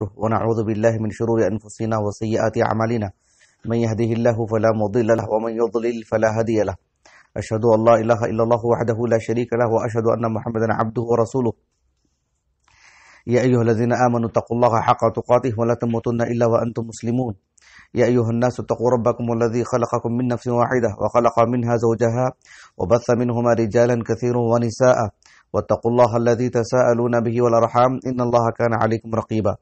ونعوذ بالله من شرور أنفسنا وسيئات أعمالنا من يهده الله فلا مضل له ومن يضلل فلا هادي له أشهد أن لا إله إلا الله وحده لا شريك له وأشهد أن محمدا عبده ورسوله يا أيها الذين آمنوا اتقوا الله حق تقاته ولا تموتن إلا وأنتم مسلمون يا أيها الناس اتقوا ربكم الذي خلقكم من نفس واحدة وخلق منها زوجها وبث منهما رجالا كثيرا ونساء واتقوا الله الذي تساءلون به والأرحام إن الله كان عليكم رقيبا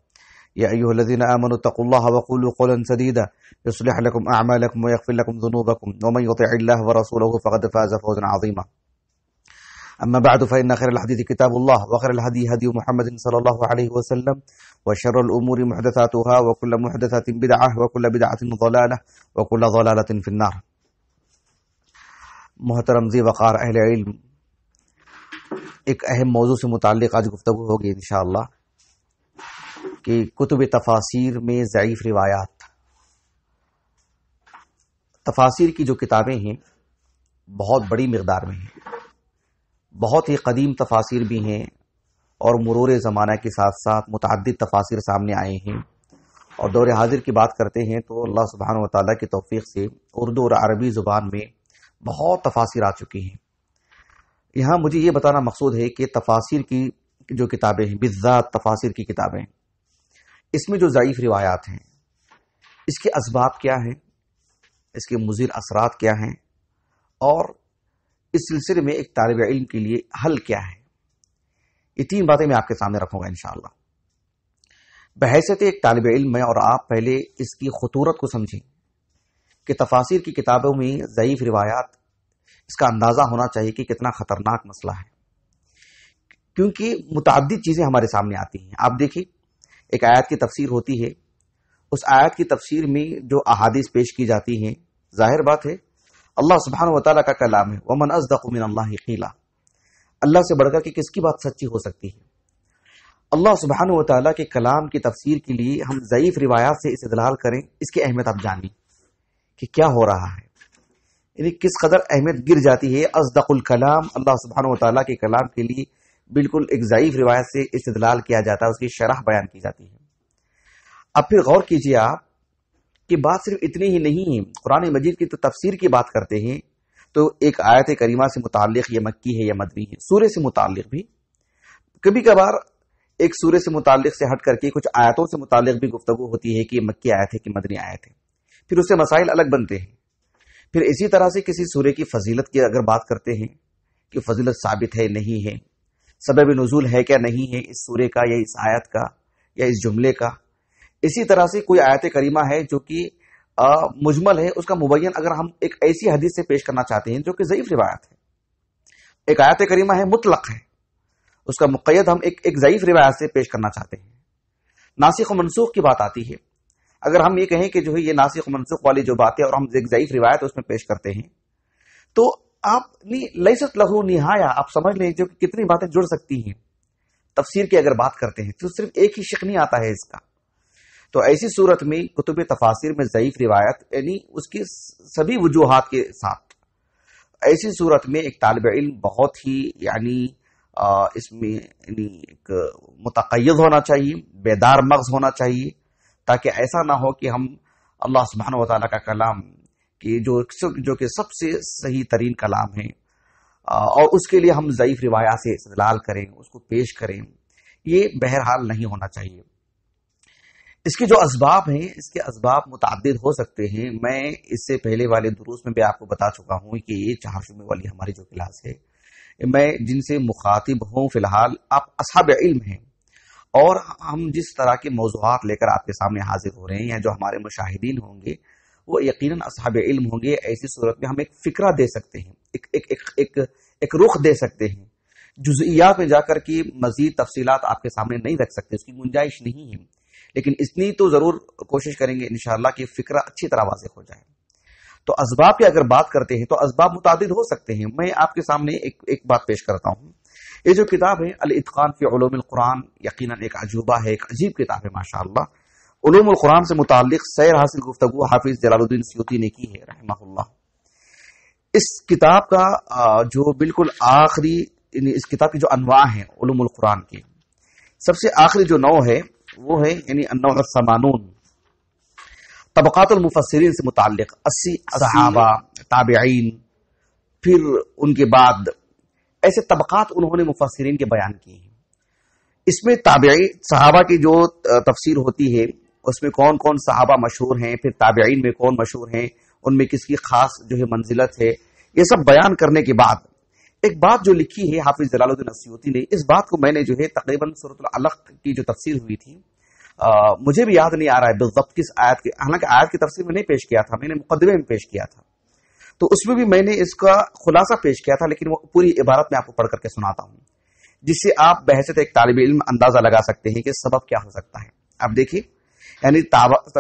يا أيها الذين آمنوا اتقوا الله وقولوا قولا سديدا يصلح لكم أعمالكم ويغفر لكم ذنوبكم ومن يطع الله ورسوله فقد فاز فوزا عظيما أما بعد فإن خير الحديث كتاب الله وخير الهدي هدي محمد صلى الله عليه وسلم وشر الأمور محدثاتها وكل محدثة بدعة وكل بدعة ضلالة وكل ضلالة في النار. محترم ذی وقار اہل علم، ایک اہم موضوع سے متعلق آج گفتگو ہوگی انشاءاللہ کہ کتب تفاسیر میں ضعیف روایات. تفاسیر کی جو کتابیں ہیں بہت بڑی مقدار میں ہیں، بہت ہی قدیم تفاسیر بھی ہیں اور مرور زمانہ کے ساتھ ساتھ متعدد تفاسیر سامنے آئے ہیں. اور دور حاضر کی بات کرتے ہیں تو اللہ سبحانہ و تعالیٰ کی توفیق سے اردو اور عربی زبان میں بہت تفاسیر آ چکی ہیں. یہاں مجھے یہ بتانا مقصود ہے کہ تفاسیر کی جو کتابیں ہیں، بالذات تفاسیر کی کتابیں، اس میں جو ضعیف روایات ہیں، اس کے اسباب کیا ہیں، اس کے مضر اثرات کیا ہیں، اور اس سلسلے میں ایک طالب علم کے لیے حل کیا ہے. یہ تین باتیں میں آپ کے سامنے رکھوں گا انشاءاللہ. بحیثیت ایک طالب علم میں اور آپ پہلے اس کی خطورت کو سمجھیں کہ تفاسیر کی کتابوں میں ضعیف روایات، اس کا اندازہ ہونا چاہیے کہ کتنا خطرناک مسئلہ ہے، کیونکہ متعدد چیزیں ہمارے سامنے آتی ہیں. آپ دیکھیں، ایک آیت کی تفسیر ہوتی ہے، اس آیت کی تفسیر میں جو احادیث پیش کی جاتی ہیں، ظاہر بات ہے اللہ سبحانہ و تعالیٰ کا کلام ہے. وَمَنْ أَصْدَقُ مِنَ اللَّهِ قِيلًا. اللہ سے بڑھ کر کے کس کی بات سچی ہو سکتی ہے؟ اللہ سبحانہ و تعالیٰ کے کلام کی تفسیر کے لیے ہم ضعیف روایات سے استدلال کریں، اس کی اہمیت آپ جانیں کہ کیا ہو رہا ہے، یعنی کس قدر اہمیت گر جاتی ہے. اصدق الکلام، اللہ سبحانہ و تعالیٰ کے کلام کے لیے بالکل ایک ضعیف روایت سے استدلال کیا جاتا ہے، اس کی شرح بیان کی جاتی ہے. اب پھر غور کیجیے آپ کہ بات صرف اتنی ہی نہیں ہے. قرآن مجید کی تو تفسیر کی بات کرتے ہیں تو ایک آیت کریمہ سے متعلق یہ مکی ہے یا مدنی ہے، سورے سے متعلق بھی، کبھی کبھار ایک سورے سے متعلق سے ہٹ کر کے کچھ آیتوں سے متعلق بھی گفتگو ہوتی ہے کہ یہ مکی آیت ہے کہ مدنی آیت ہے، پھر اس سے مسائل الگ بنتے ہیں. پھر اسی طرح سے کسی سورے کی فضیلت کی اگر بات کرتے ہیں کہ فضیلت ثابت ہے نہیں ہے، سبب نزول ہے کیا نہیں ہے اس سورے کا یا اس آیت کا یا اس جملے کا. اسی طرح سے کوئی آیت کریمہ ہے جو کہ مجمل ہے، اس کا مبین اگر ہم ایک ایسی حدیث سے پیش کرنا چاہتے ہیں جو کہ ضعیف روایت ہے. ایک آیت کریمہ ہے مطلق ہے، اس کا مقید ہم ایک ضعیف روایت سے پیش کرنا چاہتے ہیں. ناسخ و منسوخ کی بات آتی ہے، اگر ہم یہ کہیں کہ جو ہے یہ ناسخ و منسوخ والی جو باتیں اور ہم ایک ضعیف روایت اس میں پیش کرتے ہیں تو آپ لیست لہو نہایا، آپ سمجھ لیں جو کہ کتنی باتیں جڑ سکتی ہیں. تفسیر کی اگر بات کرتے ہیں تو صرف ایک ہی شق نہیں آتا ہے اس کا. تو ایسی صورت میں کتب تفاسیر میں ضعیف روایت یعنی اس کی سبھی وجوہات کے ساتھ، ایسی صورت میں ایک طالب علم بہت ہی یعنی اس میں یعنی ایک متقید ہونا چاہیے، بیدار مغز ہونا چاہیے، تاکہ ایسا نہ ہو کہ ہم اللہ سبحانہ و تعالیٰ کا کلام کی جو کہ سب سے صحیح ترین کلام ہے اور اس کے لیے ہم ضعیف روایات سے استدلال کریں، اس کو پیش کریں. یہ بہرحال نہیں ہونا چاہیے. اس کے جو اسباب ہیں، اس کے اسباب متعدد ہو سکتے ہیں. میں اس سے پہلے والے دروس میں بھی آپ کو بتا چکا ہوں کہ یہ چہارشنبے والی ہماری جو کلاس ہے، میں جن سے مخاطب ہوں فی الحال آپ اصحاب علم ہیں، اور ہم جس طرح کے موضوعات لے کر آپ کے سامنے حاضر ہو رہے ہیں یا جو ہمارے مشاہدین ہوں گے وہ یقیناً اصحاب علم ہوں گے. ایسی صورت میں ہم ایک فکرہ دے سکتے ہیں، ایک رخ دے سکتے ہیں. جزئیات میں جا کر کے مزید تفصیلات آپ کے سامنے نہیں رکھ سکتے، اس کی گنجائش نہیں ہے، لیکن اتنی تو ضرور کوشش کریں گے انشاءاللہ کہ فکرہ اچھی طرح واضح ہو جائے. تو اسباب کی اگر بات کرتے ہیں تو اسباب متعدد ہو سکتے ہیں. میں آپ کے سامنے ایک بات پیش کرتا ہوں. یہ جو کتاب ہے الاتقان فی علوم القرآن، یقیناً ایک عجوبہ ہے، ایک عجیب کتاب ہے ماشاءاللہ. علوم القرآن سے متعلق سیر حاصل گفتگو حافظ جلال الدین سیوطی نے کی ہے رحمہ اللہ. اس کتاب کا جو بالکل آخری، اس کتاب کی جو انواع ہیں علوم القرآن کی، سب سے آخری جو نوع ہے وہ ہے یعنی النوع الثمانون، طبقات المفسرین سے متعلق 80 صحابہ، تابعین، پھر ان کے بعد ایسے طبقات انہوں نے مفسرین کے بیان کیے ہیں۔ اس میں تابعی صحابہ کی جو تفسیر ہوتی ہے اس میں کون کون صحابہ مشہور ہیں، پھر تابعین میں کون مشہور ہیں، ان میں کس کی خاص جو ہے منزلت ہے، یہ سب بیان کرنے کے بعد ایک بات جو لکھی ہے حافظ جلال الدین السیوطی نے، اس بات کو میں نے جو ہے تقریباً سورۃ العلق کی جو تفسیر ہوئی تھی، مجھے بھی یاد نہیں آ رہا ہے بالضبط کس آیت کی، حالانکہ آیت کی تفسیر میں نہیں پیش کیا تھا، میں نے مقدمے میں پیش کیا تھا، تو اس میں بھی میں نے اس کا خلاصہ پیش کیا تھا، لیکن وہ پوری عبارت میں آپ کو پڑھ کر کے سناتا ہوں، جس سے آپ بحیثیت ایک طالب علم اندازہ لگا سکتے ہیں کہ سبب کیا ہو سکتا ہے۔ اب دیکھیے، یعنی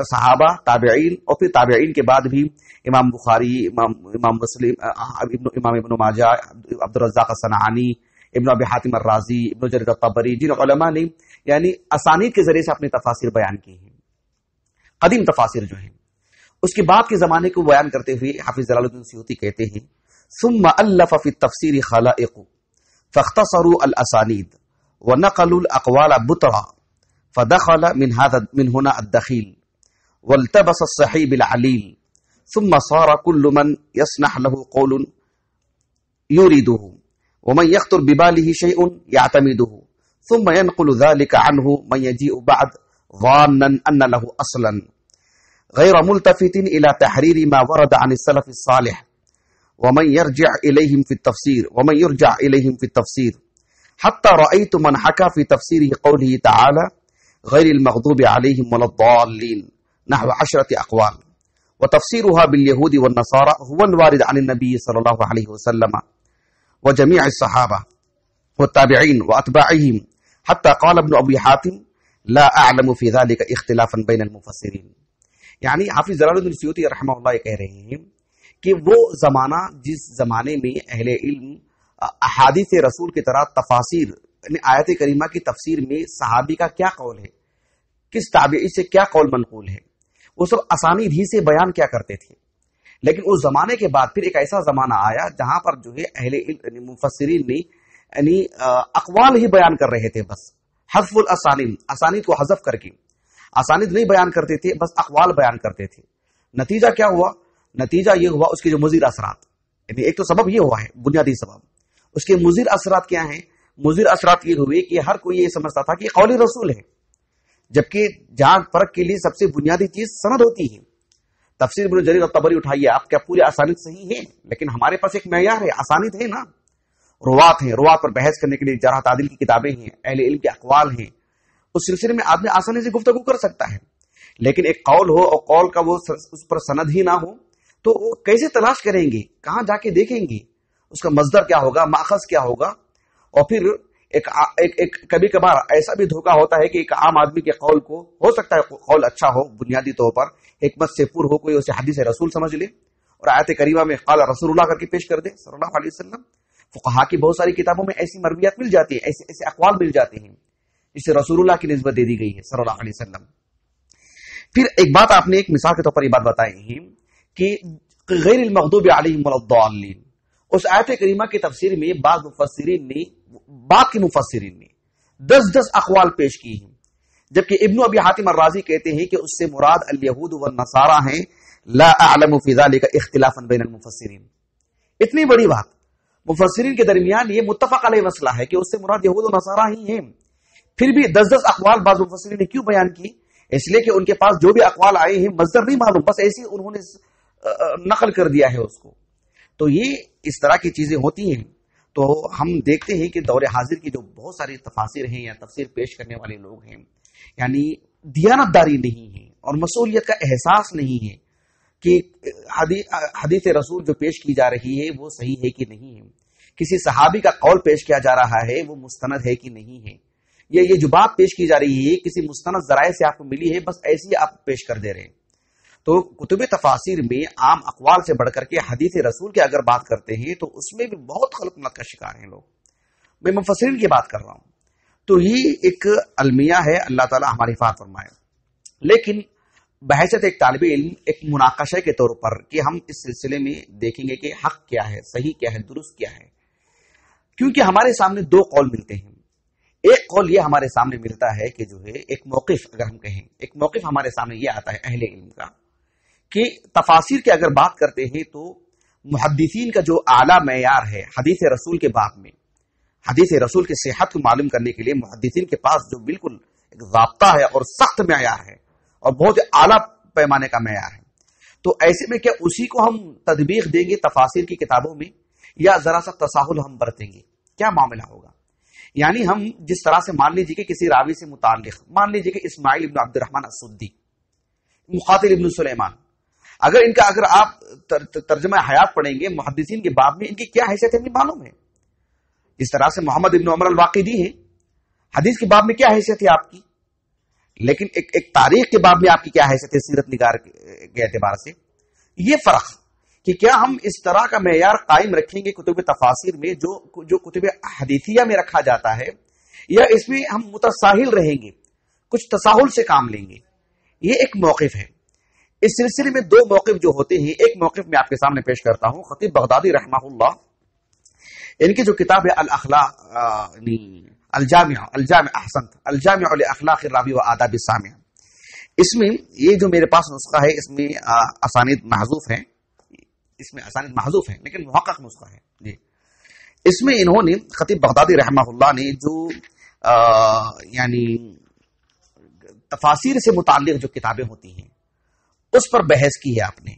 صحابہ، تابعین، اور پھر تابعین کے بعد بھی امام بخاری، امام مسلم، امام ابن ماجہ، عبد الرزاق الصنعانی، ابن ابی حاتم الرازی، ابن جریر الطبری، جن علماء نے یعنی اسانید کے ذریعے سے اپنی تفاسیر بیان کی ہیں، قدیم تفاسیر جو ہیں، اس کے بعد کے زمانے کو بیان کرتے ہوئے حافظ جلال الدین السیوطی کہتے ہیں ثم الف فی التفسیر خلائق فاختصروا الاسانید ونقلوا الاقوال بطرا فدخل من هنا الدخيل والتبس الصحيح بالعليل ثم صار كل من يصنح له قول يريده ومن يخطر بباله شيء يعتمده ثم ينقل ذلك عنه من يجيء بعد ظانا أن له أصلا غير ملتفت إلى تحرير ما ورد عن السلف الصالح ومن يرجع إليهم في التفسير حتى رأيت من حكى في تفسيره قوله تعالى غير المغضوب عليهم ولا الضالين نحو 10 أقوال وتفسيرها باليهود والنصارى هو الوارد عن النبي صلى الله عليه وسلم وجميع الصحابة والتابعين وأتباعهم حتى قال ابن أبي حاتم لا أعلم في ذلك اختلافا بين المفسرين۔ یعنی حافظ جلال الدین السیوطی رحمہ اللہ یہ کہہ رہے ہیں کہ وہ زمانہ جس زمانے میں اہل علم احادیث رسول کی طرح تفاسیر یعنی آیت کریمہ کی تفسیر میں صحابی کا کیا قول ہے، کس تابعی سے کیا قول منقول ہے، وہ سب اسانید ہی سے بیان کیا کرتے تھے، لیکن اس زمانے کے بعد پھر ایک ایسا زمانہ آیا جہاں پر جو ہے اہل علم مفسرین نے یعنی اقوال ہی بیان کر رہے تھے، بس حذف الاسانید، اسانید کو حذف کر کے اسانید نہیں بیان کرتے تھے، بس اقوال بیان کرتے تھے۔ نتیجہ کیا ہوا؟ نتیجہ یہ ہوا اس کے جو مضر اثرات، یعنی ایک تو سبب یہ ہوا ہے بنیادی سبب، اس کے مضر اثرات کیا ہیں؟ مضر اثرات یہ ہوئے کہ ہر کوئی یہ سمجھتا تھا کہ قول رسول ہے، جبکہ جہاں فرق کے لیے سب سے بنیادی چیز سند ہوتی ہے۔ تفسیر ابن جریر الطبری اٹھائیے، آپ کیا پورے اسانید صحیح ہیں؟ لیکن ہمارے پاس ایک معیار ہے، اسانید ہے نا، روات ہیں، روات پر بحث کرنے کے لیے جرح تعدیل کی کتابیں ہیں، اہل علم کے اقوال ہیں، اس سلسلے میں آدمی آسانی سے گفتگو کر سکتا ہے، لیکن ایک قول ہو اور قول کا وہ اس پر سند ہی نہ ہو تو وہ کیسے تلاش کریں گے، کہاں جا کے دیکھیں گے، اس کا مصدر کیا ہوگا، ماخذ کیا ہوگا؟ اور پھر ایک کبھی کبھار ایسا بھی دھوکہ ہوتا ہے کہ ایک عام آدمی کے قول کو ہو سکتا ہے قول اچھا ہو، بنیادی طور پر حکمت سے پر ہو، کوئی اسے حدیث رسول سمجھ لے اور آیت کریمہ میں قال رسول اللہ کر کے پیش کر دے صلی اللہ علیہ وسلم۔ فقہا کی بہت ساری کتابوں میں ایسی مرویات مل جاتی ہیں، ایسے اقوال مل جاتے ہیں جسے رسول اللہ کی نسبت دے دی گئی ہے صلی اللہ علیہ وسلم۔ پھر ایک بات آپ نے ایک مثال کے طور پر یہ بات بتائی ہے کہ غیر المغضوب علیہم ولا الضالین، اس آیت کریمہ کی تفسیر میں بعض مفسرین نے 10 اقوال پیش کی ہیں، جبکہ ابن ابی حاتم الرازی کہتے ہیں کہ اس سے مراد الیہود والنصارى ہیں، لا اعلم فی ذلک اختلافا بین المفسرین۔ اتنی بڑی بات، مفسرین کے درمیان یہ متفق علیہ مسئلہ ہے کہ اس سے مراد یہود و نصارہ ہی ہیں، پھر بھی 10 اقوال بعض مفسرین نے کیوں بیان کی؟ اس لیے کہ ان کے پاس جو بھی اقوال آئے ہیں مصدر نہیں معلوم، بس ایسے انہوں نے نقل کر دیا ہے اس کو۔ تو یہ اس طرح کی چیزیں ہوتی ہیں۔ تو ہم دیکھتے ہیں کہ دور حاضر کی جو بہت ساری تفاسیر ہیں یا تفسیر پیش کرنے والے لوگ ہیں، یعنی دیانت داری نہیں ہے اور مسئولیت کا احساس نہیں ہے کہ حدیث رسول جو پیش کی جا رہی ہے وہ صحیح ہے کہ نہیں ہے، کسی صحابی کا قول پیش کیا جا رہا ہے وہ مستند ہے کہ نہیں ہے، یہ جو بات پیش کی جا رہی ہے کسی مستند ذرائع سے آپ کو ملی ہے، بس ایسی ہی آپ پیش کر دے رہے ہیں۔ تو کتب تفاسیر میں عام اقوال سے بڑھ کر کے حدیث رسول کی اگر بات کرتے ہیں تو اس میں بھی بہت غلط مت کا شکار ہیں لوگ، میں مفسرین کی بات کر رہا ہوں۔ تو یہ ایک المیہ ہے، اللہ تعالی ہماری حفاظت فرمائے۔ لیکن بحیثیت ایک طالب علم ایک مناقشہ کے طور پر کہ ہم اس سلسلے میں دیکھیں گے کہ حق کیا ہے، صحیح کیا ہے، درست کیا ہے، کیونکہ ہمارے سامنے 2 قول ملتے ہیں۔ ایک قول یہ ہمارے سامنے ملتا ہے کہ جو ہے ایک موقف، اگر ہم کہیں ایک موقف ہمارے سامنے یہ آتا ہے اہل علم کا کہ تفاسیر کی اگر بات کرتے ہیں تو محدثین کا جو اعلیٰ معیار ہے حدیث رسول کے باب میں، حدیث رسول کی صحت کو معلوم کرنے کے لیے محدثین کے پاس جو بالکل ایک ضابطہ ہے اور سخت معیار ہے اور بہت اعلیٰ پیمانے کا معیار ہے، تو ایسے میں کیا اسی کو ہم تطبیق دیں گے تفاسیر کی کتابوں میں، یا ذرا سا تساہل ہم برتیں گے؟ کیا معاملہ ہوگا؟ یعنی ہم جس طرح سے مان لیجیے کہ کسی راوی سے متعلق، مان لیجیے کہ اسماعیل ابن عبد الرحمن السدی، مقاتل ابن سلیمان، اگر آپ ترجمہ حیات پڑھیں گے محدثین کے باب میں ان کی کیا حیثیت ہے نہیں معلوم ہے. جس طرح سے محمد ابن عمر الواقدی ہیں، حدیث کے باب میں کیا حیثیت ہے آپ کی، لیکن ایک تاریخ کے باب میں آپ کی کیا حیثیت ہے سیرت نگار کے اعتبار سے. یہ فرق کہ کیا ہم اس طرح کا معیار قائم رکھیں گے کتب تفاسیر میں جو کتب حدیثیہ میں رکھا جاتا ہے، یا اس میں ہم متساہل رہیں گے، کچھ تساہل سے کام لیں گے؟ یہ ایک موقف ہے. اس سلسلے میں دو موقف جو ہوتے ہیں، ایک موقف میں آپ کے سامنے پیش کرتا ہوں. خطیب بغدادی رحمہ اللہ، ان کی جو کتاب ہے الاخلاق الجامع لاخلاق الراوی و آداب السامع، اس میں یہ جو میرے پاس نسخہ ہے اس میں اسانید محذوف ہیں، لیکن محقق نسخہ ہے جی. اس میں انہوں نے خطیب بغدادی رحمہ اللہ نے جو یعنی تفاسیر سے متعلق جو کتابیں ہوتی ہیں اس پر بحث کی ہے آپ نے،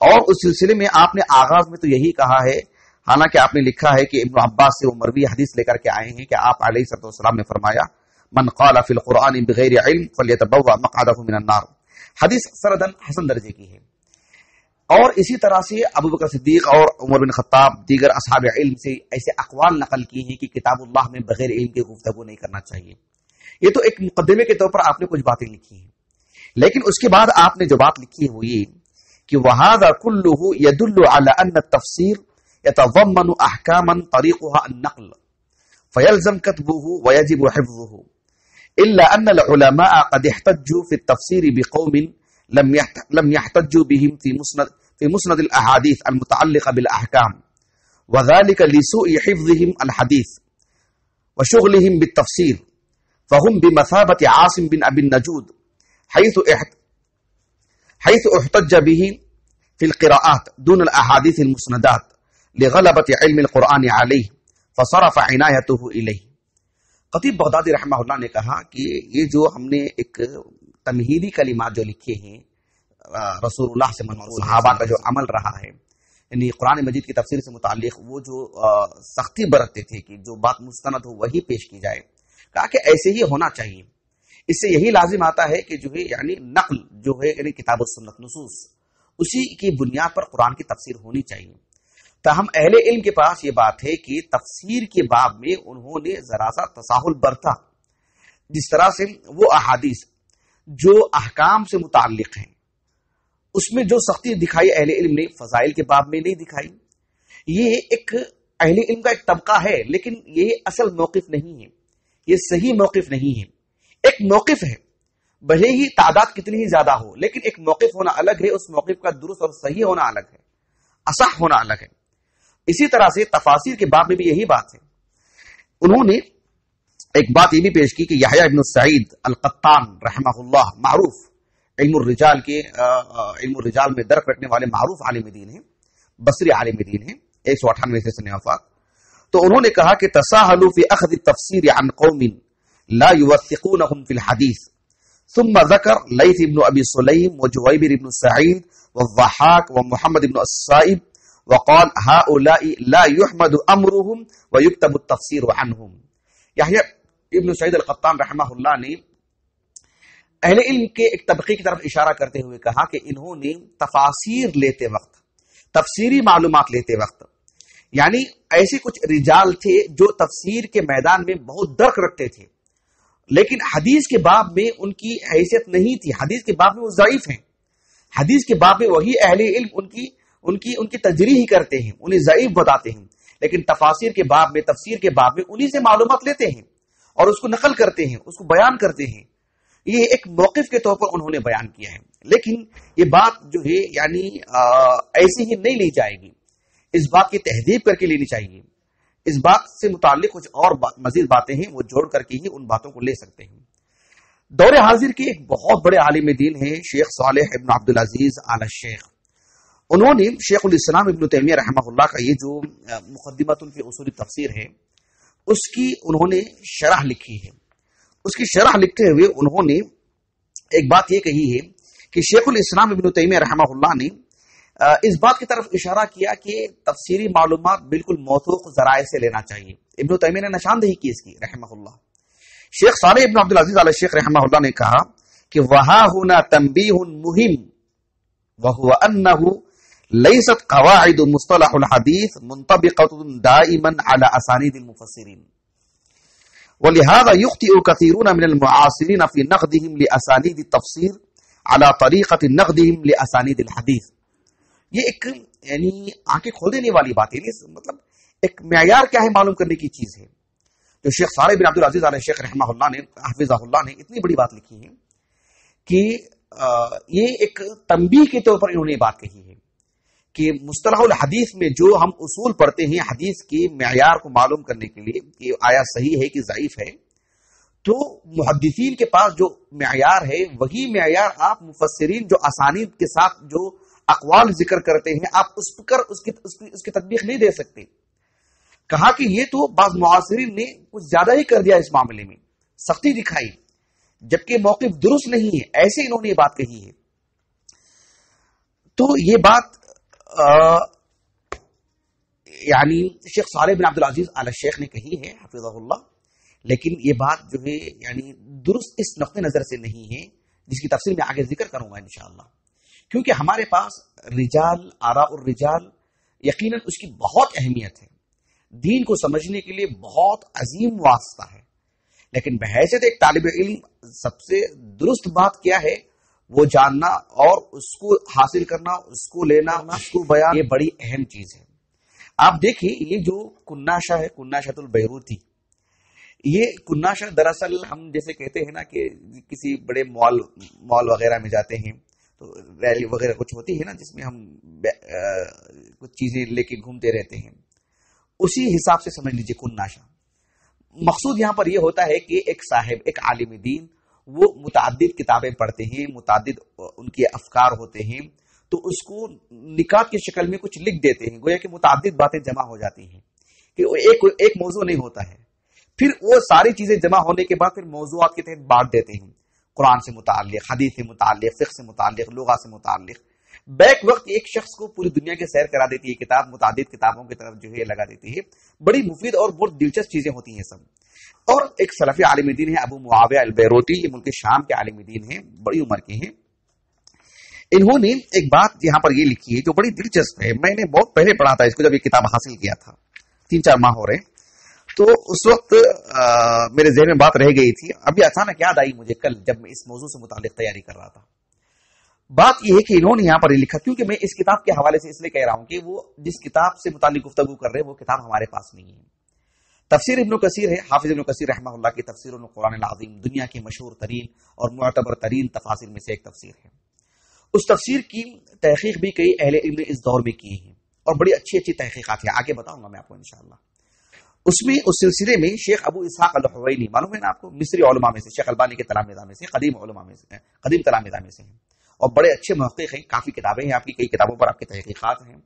اور اس سلسلے میں آپ نے آغاز میں تو یہی کہا ہے، حالانکہ آپ نے لکھا ہے کہ ابن عباس سے وہ مروی حدیث لے کر کے آئے ہیں کہ آپ علیہ الصلوۃ والسلام نے فرمایا من قال فی القرآن بغیر علم فلیتبوأ مقعدہ من النار. حدیث سندن حسن درجے کی ہے. اور اسی طرح سے ابوبکر صدیق اور عمر بن خطاب دیگر اصحاب علم سے ایسے اقوال نقل کی ہیں کہ کتاب اللہ میں بغیر علم کے گفتگو نہیں کرنا چاہیے. یہ تو ایک مقدمے کے طور پر آپ نے کچھ باتیں لکھی ہیں، لیکن اس کے بعد آپ نے جو بات لکھی ہے وہ یہ کہ وَهَذَا كُلُّهُ يَدُلُّ عَلَى أَنَّ التَّفْسِيرَ يَتَضَمَّنُ أَحْكَامًا طَرِيقُهَا النَّقْلُ فَيَلْزَمُ كَتْبُهُ وَيَجِبُ حِفْظُهُ إِلَّا أَنَّ الْعُلَمَاءَ قَدْ احْتَجُّوا فِي التَّفْسِيرِ بِقَوْمٍ لم يحتجوا بهم في مسند الأحاديث المتعلقة بالأحكام، وذلك لسوء حفظهم الحديث وشغلهم بالتفسير، فهم بمثابة عاصم بن أبي النجود حيث احتج به في القراءات دون الأحاديث المسندات لغلبة علم القرآن عليه فصرف عنايته إليه. خطیب بغدادی رحمہ اللہ نے کہا کہ یہ جو ہم نے ایک تمہیدی کلمات جو لکھے ہیں رسول اللہ سے منقول صحابہ کا جو عمل رہا ہے، یعنی قرآن مجید کی تفسیر سے متعلق وہ جو سختی برتتے تھے کہ جو بات مستند ہو وہی پیش کی جائے، کہا کہ ایسے ہی ہونا چاہیے. اس سے یہی لازم آتا ہے کہ جو ہے یعنی نقل جو ہے یعنی کتاب و سنت نصوص اسی کی بنیاد پر قرآن کی تفسیر ہونی چاہیے. تاہم اہل علم کے پاس یہ بات ہے کہ تفسیر کے باب میں انہوں نے ذرا سا تساہل برتا، جس طرح سے وہ احادیث جو احکام سے متعلق ہیں اس میں جو سختی دکھائی اہل علم نے فضائل کے باب میں نہیں دکھائی. یہ ایک اہل علم کا ایک طبقہ ہے، لیکن یہ اصل موقف نہیں ہے، یہ صحیح موقف نہیں ہے. ایک موقف ہے بھلے ہی تعداد کتنی ہی زیادہ ہو، لیکن ایک موقف ہونا الگ ہے، اس موقف کا درست اور صحیح ہونا الگ ہے، اصح ہونا الگ ہے. اسی طرح سے تفاسیر کے باب میں بھی یہی بات ہے. انہوں نے ایک بات یہ بھی پیش کی کہ یحییٰ ابن سعید القطان رحمہ اللہ، معروف علم الرجال میں درک رکھنے والے معروف عالم دین ہیں، بصری عالم دین ہیں، 198 سے سن وفات. تو انہوں نے کہا کہ تساہلوا فی اخذ التفسیر عن قوم لا يوثقونهم في الحديث، ثم ذكر ليث بن ابي سليم وجويبر بن سعيد والضحاك ومحمد بن الصائب وقال هؤلاء لا يحمد امرهم ويكتب التفسير عنهم. یحییٰ ابن سعید القطان رحمہ اللہ نے اہل علم کے ایک طبقے کی طرف اشارہ کرتے ہوئے کہا کہ انہوں نے تفاسیر لیتے وقت، تفسیری معلومات لیتے وقت، یعنی ایسے کچھ رجال تھے جو تفسیر کے میدان میں بہت درک رکھتے تھے، لیکن حدیث کے باب میں ان کی حیثیت نہیں تھی، حدیث کے باب میں وہ ضعیف ہیں، حدیث کے باب میں وہی اہل علم ان کی تجریح ہی کرتے ہیں، انہیں ضعیف بتاتے ہیں، لیکن تفاسیر کے باب میں، تفسیر کے باب میں انہی سے معلومات لیتے ہیں اور اس کو نقل کرتے ہیں، اس کو بیان کرتے ہیں. یہ ایک موقف کے طور پر انہوں نے بیان کیا ہے، لیکن یہ بات جو ہے یعنی ایسی ہی نہیں لی جائے گی، اس بات کی تہذیب کر کے لینی چاہیے اس بات سے متعلق کچھ اور مزید باتیں ہیں، وہ جوڑ کر کے ہی ان باتوں کو لے سکتے ہیں۔ دور حاضر کے ایک بہت بڑے عالم دین ہیں شیخ صالح ابن عبد العزیز آل الشیخ۔ انہوں نے شیخ الاسلام ابن تیمیہ رحمہ اللہ کا یہ جو مقدمۃ فی اصول تفسیر ہے، اس کی انہوں نے شرح لکھی ہے۔ اس کی شرح لکھتے ہوئے انہوں نے ایک بات یہ کہی ہے کہ شیخ الاسلام ابن تیمیہ رحمہ اللہ نے اس بات کی طرف اشارہ کیا کہ تفسیری معلومات بالکل موثوق ذرائع سے لینا چاہیے۔ ابن تیمیہ نے نشاندہی کی اس کی رحمہ اللہ۔ شیخ صالح ابن عبد العزیز علیہ شیخ رحمہ اللہ نے کہا کہ وہا ہونا تنبیہ مہم وہو انہ لیست قواعد مصطلح الحدیث منطبقۃ دائما علی اسانید المفسرین ولہذا یخطئ کثیرون من المعاصرین فی نقدہم لاسانید التفسیر علی طریقۃ نقدہم لاسانید الحدیث۔ یہ ایک یعنی آنکھیں کھول دینے والی بات ہے، مطلب ایک معیار کیا ہے معلوم کرنے کی چیز ہے۔ جو شیخ صالح بن عبد العزیز علیہ شیخ رحمہ اللہ نے حفظہ اللہ نے اتنی بڑی بات لکھی ہے کہ یہ ایک تنبیہ کے طور پر انہوں نے بات کہی ہے کہ مصطلح الحدیث میں جو ہم اصول پڑھتے ہیں حدیث کے معیار کو معلوم کرنے کے لیے کہ آیا صحیح ہے کہ ضعیف ہے، تو محدثین کے پاس جو معیار ہے وہی معیار آپ مفسرین جو اسانید کے ساتھ جو اقوال ذکر کرتے ہیں آپ اس کی تطبیق نہیں دے سکتے۔ کہا کہ یہ تو بعض معاصرین نے کچھ زیادہ ہی کر دیا، اس معاملے میں سختی دکھائی، جبکہ موقف درست نہیں ہے، ایسے انہوں نے یہ بات کہی ہے۔ تو یہ بات یعنی شیخ صالح بن عبد العزیز آل الشیخ نے کہی ہے حفظہ اللہ، لیکن یہ بات جو ہے یعنی درست اس نقطہ نظر سے نہیں ہے جس کی تفصیل میں آگے ذکر کروں گا انشاءاللہ، کیونکہ ہمارے پاس رجال آراء الرجال یقیناً اس کی بہت اہمیت ہے، دین کو سمجھنے کے لیے بہت عظیم واسطہ ہے، لیکن بحیثیت ایک طالب علم سب سے درست بات کیا ہے وہ جاننا اور اس کو حاصل کرنا، اس کو لینا، اس کو بیان، یہ بڑی اہم چیز ہے۔ آپ دیکھیں یہ جو کناشہ ہے، کناشۃ البیروتی، یہ کناشہ دراصل ہم جیسے کہتے ہیں نا کہ کسی بڑے مال وغیرہ میں جاتے ہیں تو ریلی وغیرہ کچھ ہوتی ہے نا جس میں ہم کچھ چیزیں لے کے گھومتے رہتے ہیں، اسی حساب سے سمجھ لیجئے کناشہ۔ مقصود یہاں پر یہ ہوتا ہے کہ ایک صاحب، ایک عالم دین، وہ متعدد کتابیں پڑھتے ہیں، متعدد ان کے افکار ہوتے ہیں، تو اس کو نکات کی شکل میں کچھ لکھ دیتے ہیں، گویا کہ متعدد باتیں جمع ہو جاتی ہیں کہ ایک موضوع نہیں ہوتا ہے۔ پھر وہ ساری چیزیں جمع ہونے کے بعد پھر موضوعات کے تحت بانٹ دیتے ہیں، قرآن سے متعلق، حدیث سے متعلق، فقہ سے متعلق، لغہ سے متعلق۔ بیک وقت ایک شخص کو پوری دنیا کے سیر کرا دیتی ہے کتاب، متعدد کتابوں کی طرف جو ہے لگا دیتی ہے، بڑی مفید اور بہت دلچسپ چیزیں ہوتی ہیں سب۔ اور ایک سلفی عالم دین ہے ابو معاویہ البیروتی، یہ ملک شام کے عالم دین ہیں، بڑی عمر کے ہیں۔ انہوں نے ایک بات یہاں پر یہ لکھی ہے جو بڑی دلچسپ ہے، میں نے بہت پہلے پڑھا تھا اس کو جب یہ کتاب حاصل کیا تھا، 3-4 ماہ ہو رہے، تو اس وقت میرے ذہن میں بات رہ گئی تھی، ابھی اچانک یاد آئی مجھے کل جب میں اس موضوع سے متعلق تیاری کر رہا تھا۔ بات یہ ہے کہ انہوں نے یہاں پر یہ لکھا، کیونکہ میں اس کتاب کے حوالے سے اس لیے کہہ رہا ہوں کہ وہ جس کتاب سے متعلق گفتگو کر رہے ہیں وہ کتاب ہمارے پاس نہیں ہے۔ تفسیر ابن کثیر ہے، حافظ ابن کثیر رحمہ اللہ کی تفسیر القرآن العظیم دنیا کی مشہور ترین اور معتبر ترین تفاسیر میں سے ایک تفسیر ہے۔ اس تفسیر کی تحقیق بھی کئی اہل علم نے اس دور میں کی ہیں اور بڑی اچھی اچھی تحقیقات ہیں، آگے بتاؤں گا میں آپ کو انشاءاللہ۔ اس میں اس سلسلے میں شیخ ابو اسحاق الحوینی، معلوم ہے نا آپ کو، مصری علماء میں سے، شیخ البانی کے تلامذہ میں سے، قدیم علماء میں سے، قدیم تلامذہ میں سے ہیں اور بڑے اچھے محقق ہیں، کافی کتابیں ہیں آپ کی، کئی کتابوں پر آپ کی تحقیقات ہیں۔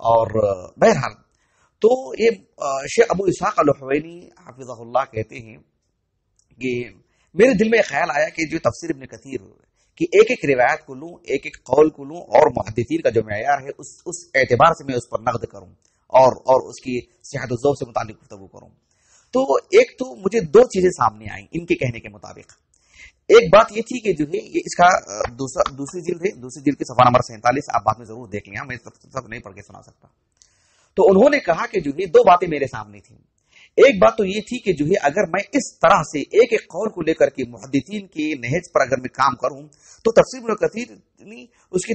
اور بہرحال تو یہ شیخ ابو اسحاق الحوینی حفظہ اللہ کہتے ہیں کہ میرے دل میں ایک خیال آیا کہ جو تفسیر ابن کثیر کہ ایک ایک روایت کو لوں، ایک ایک قول کو لوں اور محدثین کا جو معیار ہے اس اعتبار سے میں اس پر نقد کروں اور اس کی صحت و ذوق سے متعلق گفتگو کروں۔ تو ایک تو مجھے 2 چیزیں سامنے آئیں ان کے کہنے کے مطابق۔ ایک بات یہ تھی کہ جو ہے یہ اس کا دوسری جلد ہے، دوسری جلد کی صفحہ نمبر 47، آپ بعد میں ضرور دیکھ لیں، میں سب نہیں پڑھ کے سنا سکتا۔ تو انہوں نے کہا کہ جو ہے 2 باتیں میرے سامنے تھیں۔ ایک بات تو یہ تھی کہ جو ہے اگر میں اس طرح سے ایک ایک قول کو لے کر کے محدثین کے نہج پر اگر میں کام کروں تو تفسیر ابن کثیر اس کی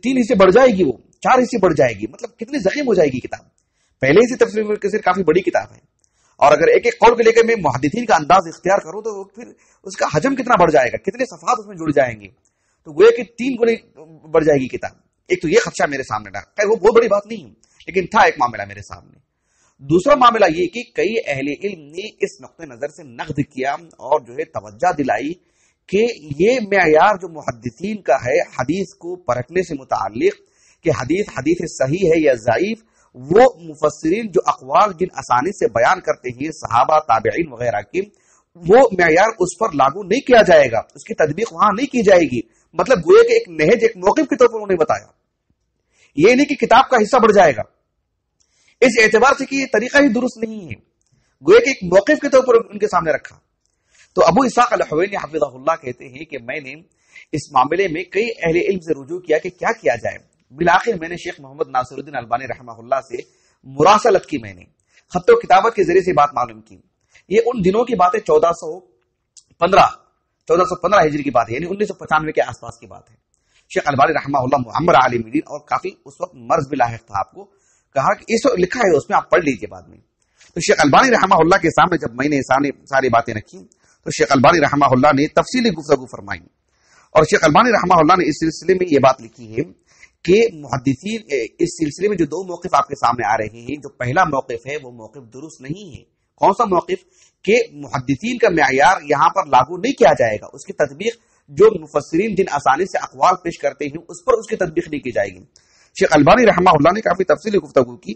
3 حصے بڑھ جائے گی، وہ 4 حصے بڑھ جائے گی، مطلب کتنی ضخیم ہو جائے گی کتاب۔ پہلے ہی سے تفسیر ابن کثیر کافی بڑی کتاب ہے، اور اگر ایک ایک قول کو لے کر میں محدثین کا انداز اختیار کروں تو پھر اس کا حجم کتنا بڑھ جائے گا، کتنے صفحات اس میں جڑ جائیں گے، تو گویا کہ 3 گنے بڑھ جائے گی کتاب۔ ایک تو یہ خدشہ میرے سامنے تھا، وہ بہت بڑی بات نہیں ہے لیکن تھا ایک معاملہ میرے سامنے۔ دوسرا معاملہ یہ کہ کئی اہل علم نے اس نقطۂ نظر سے نقد کیا اور جو ہے توجہ دلائی کہ یہ معیار جو محدثین کا ہے حدیث کو پرکھنے سے متعلق کہ حدیث صحیح ہے یا ضعیف، وہ مفسرین جو اقوال جن اسانید سے بیان کرتے ہیں صحابہ تابعین وغیرہ کے، وہ معیار اس پر لاگو نہیں کیا جائے گا، اس کی تطبیق وہاں نہیں کی جائے گی۔ مطلب گویا کہ ایک نہج، ایک موقف کے طور پر انہوں نے بتایا، یہ نہیں کہ کتاب کا حصہ بڑھ جائے گا، اس اعتبار سے کہ یہ طریقہ ہی درست نہیں ہے، گویا کہ ایک موقف کے طور پر ان کے سامنے رکھا۔ تو ابو اسحاق الحویلی حفظہ اللہ کہتے ہیں کہ میں نے اس معاملے میں کئی اہل علم سے رجوع کیا کہ کیا کیا جائے۔ بالآخر میں نے شیخ محمد ناصر الدین البانی رحمہ اللہ سے مراسلت کی، میں نے خط و کتابت کے ذریعے سے بات معلوم کی۔ یہ ان دنوں کی بات ہے، 1415 ہجری کی بات ہے، یعنی 1995 کے آس پاس کی بات ہے۔ شیخ البانی رحمہ اللہ معمر عالم دین اور کافی اس وقت مرض بھی لاحق تھا، آپ کو کہا کہ اس وقت لکھا ہے، اس میں آپ پڑھ لیجیے بعد میں۔ تو شیخ البانی رحمہ اللہ کے سامنے جب میں نے ساری باتیں رکھی تو شیخ البانی رحمہ اللہ نے تفصیلی گفتگو فرمائی، اور شیخ البانی رحمہ اللہ نے اس سلسلے میں یہ بات لکھی ہے کہ محدثین اس سلسلے میں جو دو موقف آپ کے سامنے آ رہے ہیں، جو پہلا موقف ہے وہ موقف درست نہیں ہے۔ کون سا موقف؟ کہ محدثین کا معیار یہاں پر لاگو نہیں کیا جائے گا، اس کی تطبیق جو مفسرین جن اسانی سے اقوال پیش کرتے ہیں اس پر اس کی تطبیق نہیں کی جائے گی۔ شیخ البانی رحمہ اللہ نے کافی تفصیلی گفتگو کی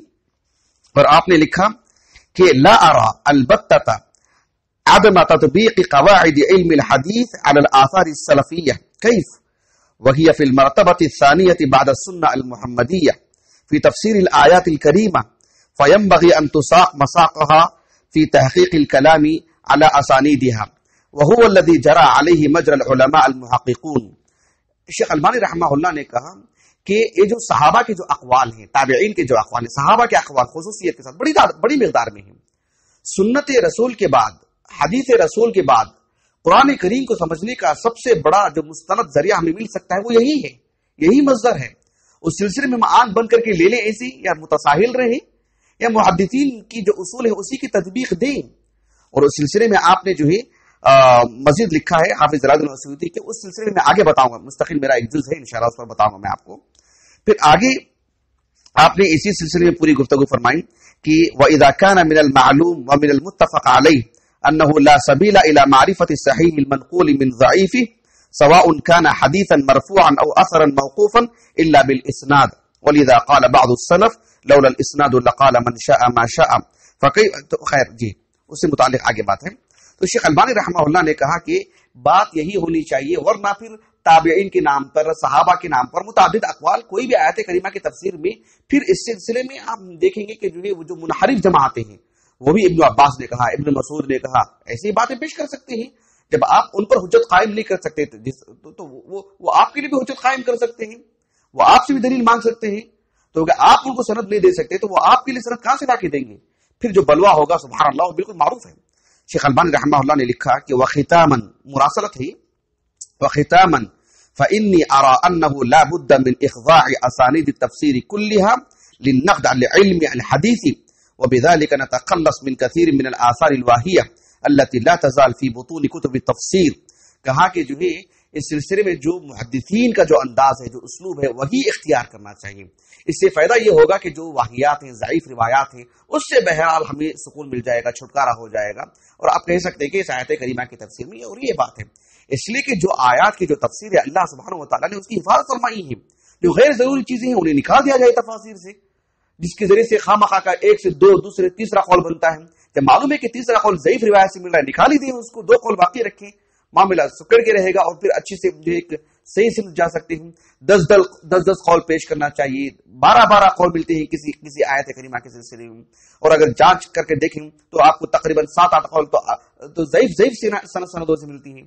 اور آپ نے لکھا کہ لا ارى البتة عدم تطبيق قواعد علم الحديث على الآثار السلفية كيف وهي في المرتبة الثانية بعد السنة المحمدية في تفسير الآيات الكريمة، فينبغي أن تساق مساقها في تحقيق الكلام على أسانيدها، وهو الذي جرى عليه مجرى العلماء المحققون۔ شیخ البانی رحمہ اللہ نے کہا کہ یہ جو صحابہ کے جو اقوال ہیں، تابعین کے جو اقوال ہیں، صحابہ کے اقوال خصوصیت کے ساتھ بڑی مقدار میں ہیں، سنت رسول کے بعد، حدیث رسول کے بعد قرآن کریم کو سمجھنے کا سب سے بڑا جو مستند ذریعہ ہمیں مل سکتا ہے وہ یہی ہے، یہی مصدر ہے۔ اس سلسلے میں ہم آنکھ بند کر کے لے لیں ایسی، یا متساہل رہیں، یا محدثین کی جو اصول ہے اسی کی تطبیق دیں۔ اور اس سلسلے میں آپ نے جو ہے مزید لکھا ہے حافظ جلال الدین السیوطی کے، اس سلسلے میں آگے بتاؤں گا، مستقل میرا ایک جز ہے انشاءاللہ، اس پر بتاؤں گا میں آپ کو۔ پھر آگے آپ نے اسی سلسلے میں پوری گفتگو فرمائی کہ وَإِذَا كَانَ مِنَ الْمَعْلُومِ وَمِنَ الْمُتَّفَقِ عَلَيْهِ أَنَّهُ لَا سَبِيلَ إِلَى مَعْرِفَةِ الصَّحِيحِ الْمَنْقُولِ مِنْ ضَعِيفِهِ سواء كان حديثا مرفوعا او اثرا موقوفا الا بالاسناد، ولذا قال بعض السلف لولا الاسناد لقال من شاء ما شاء خیر جی، اس سے متعلق آگے بات ہے۔ تو شیخ البانی رحمہ اللہ نے کہا کہ بات یہی ہونی چاہیے، ورنہ پھر تابعین کے نام پر، صحابہ کے نام پر متعدد اقوال، کوئی بھی آیت کریمہ کی تفسیر میں پھر اس سلسلے میں آپ دیکھیں گے کہ وہ جو منحرف جماعتیں ہیں، وہ بھی ابن عباس نے کہا، ابن مسعود نے کہا، ایسی باتیں پیش کر سکتے ہیں۔ جب آپ ان پر حجت قائم نہیں کر سکتے تو وہ آپ کے لیے بھی حجت قائم کر سکتے ہیں، وہ آپ سے بھی دلیل مانگ سکتے ہیں۔ تو اگر آپ ان کو سند نہیں دے سکتے تو وہ آپ کے لیے سند کہاں سے لا کے دیں گے؟ پھر جو بلوا ہوگا سبحان اللہ وہ بالکل معروف ہے۔ شیخ البانی رحمہ اللہ نے لکھا کہ وختاما، مراسلت ہے، وختاما فإني أرى أنه لا بد من إخضاع أسانيد التفسير كلها للنقد على علم الحديث، وبذلك نتخلص من كثير من الآثار الواهية التي لا تزال في بطون كتب التفسير۔ کہا کہ جو ہے اس سلسلے میں جو محدثین کا جو انداز ہے، جو اسلوب ہے، وہی اختیار کرنا چاہیے۔ اس سے فائدہ یہ ہوگا کہ جو واہیات ہیں، ضعیف روایات ہیں، اس سے بہرحال ہمیں سکون مل جائے گا، چھٹکارا ہو جائے گا۔ اور آپ کہہ سکتے ہیں کہ اس آیت کریمہ کی تفسیر میں اور یہ بات ہے، اس لیے کہ جو آیات کی جو تفسیر ہے اللہ سبحانہ و تعالیٰ نے اس کی حفاظت فرمائی ہے۔ جو غیر ضروری چیزیں ہیں انہیں نکال دیا جائے تفاسیر سے، جس کے ذریعے سے خواہ کا ایک سے دو، دوسرے تیسرا قول بنتا ہے۔ جب معلوم ہے کہ تیسرا قول ضعیف روایت سے مل رہا ہے، نکال ہی دیں اس کو، دو قول باقی رکھیں، معاملہ سکڑ کے رہے گا اور پھر اچھی سے ایک صحیح سمجھ جا سکتے ہیں۔ 10 قول پیش کرنا چاہیے، 12 قول ملتے ہیں کسی آیت کریمہ کے سلسلے میں، اور اگر جانچ کر کے دیکھیں تو آپ کو تقریباً 7-8 قول تو ضعیف سندوں سے ملتی ہیں۔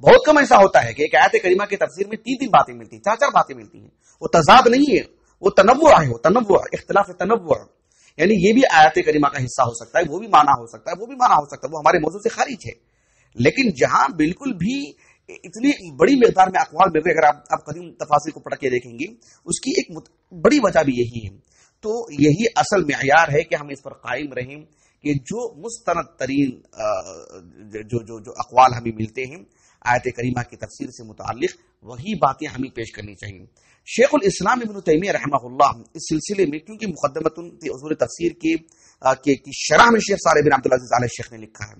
بہت کم ایسا ہوتا ہے کہ ایک آیت کریمہ کی تفسیر میں 3 باتیں ملتی ہیں، 4 باتیں ملتی ہیں۔ وہ تضاد نہیں ہے، وہ تنوع ہے، وہ تنوع، اختلاف تنوع، یعنی یہ بھی آیت کریمہ کا حصہ ہو سکتا ہے، وہ بھی معنی ہو سکتا ہے، وہ بھی معنی ہو سکتا ہے، وہ ہمارے موضوع سے خارج ہے۔ لیکن جہاں بالکل بھی اتنی بڑی مقدار میں اقوال میں، اگر آپ قدیم تفاسیر کو پڑھ کے دیکھیں گے، اس کی ایک بڑی وجہ بھی یہی ہے۔ تو یہی اصل معیار ہے کہ ہم اس پر قائم رہیں کہ جو مستند ترین جو اقوال ہمیں ملتے ہیں، آیت کریمہ کی تفسیر سے متعلق وہی باتیں ہمیں پیش کرنی چاہیے۔ شیخ الاسلام ابن تیمیہ رحمہ اللہ اس سلسلے میں، کیونکہ مقدمۃ فی اصول تفسیر کی شرح میں شیخ صالح بن عبد العزیز آل شیخ نے لکھا ہے،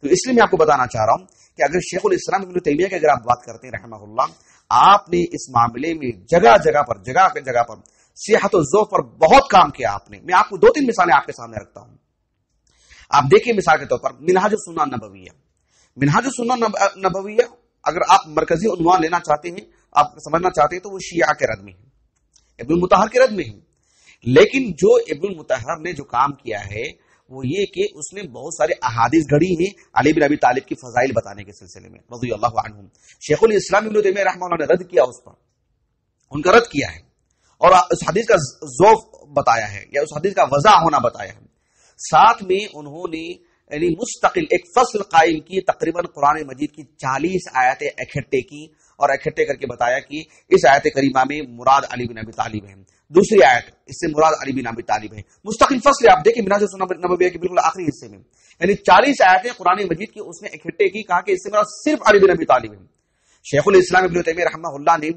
تو اس لیے میں آپ کو بتانا چاہ رہا ہوں کہ اگر شیخ الاسلام ابن تیمیہ کی اگر آپ بات کرتے ہیں رحمہ اللہ، آپ نے اس معاملے میں جگہ جگہ پر صحت و ضعف پر بہت کام کیا آپ نے۔ میں آپ کو 2-3 مثالیں آپ کے سامنے رکھتا ہوں۔ آپ دیکھیے مثال کے طور پر منہاج السنہ النبویہ، منہاج السنہ النبویہ اگر آپ مرکزی عنوان لینا چاہتے ہیں، آپ سمجھنا چاہتے ہیں، تو وہ شیعہ کے رد میں ہے، ابن المطہر کے رد میں ہے۔ لیکن جو ابن المطہر نے جو کام کیا ہے وہ یہ کہ اس نے بہت سارے احادیث گھڑی ہیں علی بن ابی طالب کی فضائل بتانے کے سلسلے میں رضی اللہ عنہم۔ شیخ الاسلام ابن تیمیہ رحمہ اللہ نے رد کیا اس پر، ان کا رد کیا ہے اور اس حدیث کا ضعف بتایا ہے یا اس حدیث کا وضع ہونا بتایا ہے۔ ساتھ میں انہوں نے یعنی مستقل ایک فصل قائم کی، تقریباً قرآن مجید کی 40 آیتیں اکٹھے کی اور اکٹھے کر کے بتایا کہ اس آیت کریمہ میں مراد علی بن ابی طالب ہے، دوسری آیت اس سے مراد علی بن ابی طالب ہے۔ مستقل فصل آپ دیکھیں منہاج السنہ النبویہ کے بالکل آخری حصے میں، یعنی 40 آیتیں قرآن مجید کی اس نے اکٹھے کی، کہا کہ اس سے مراد صرف علی بن ابی طالب ہے۔ شیخ الاسلام ابن تیمیہ رحمہ اللہ نے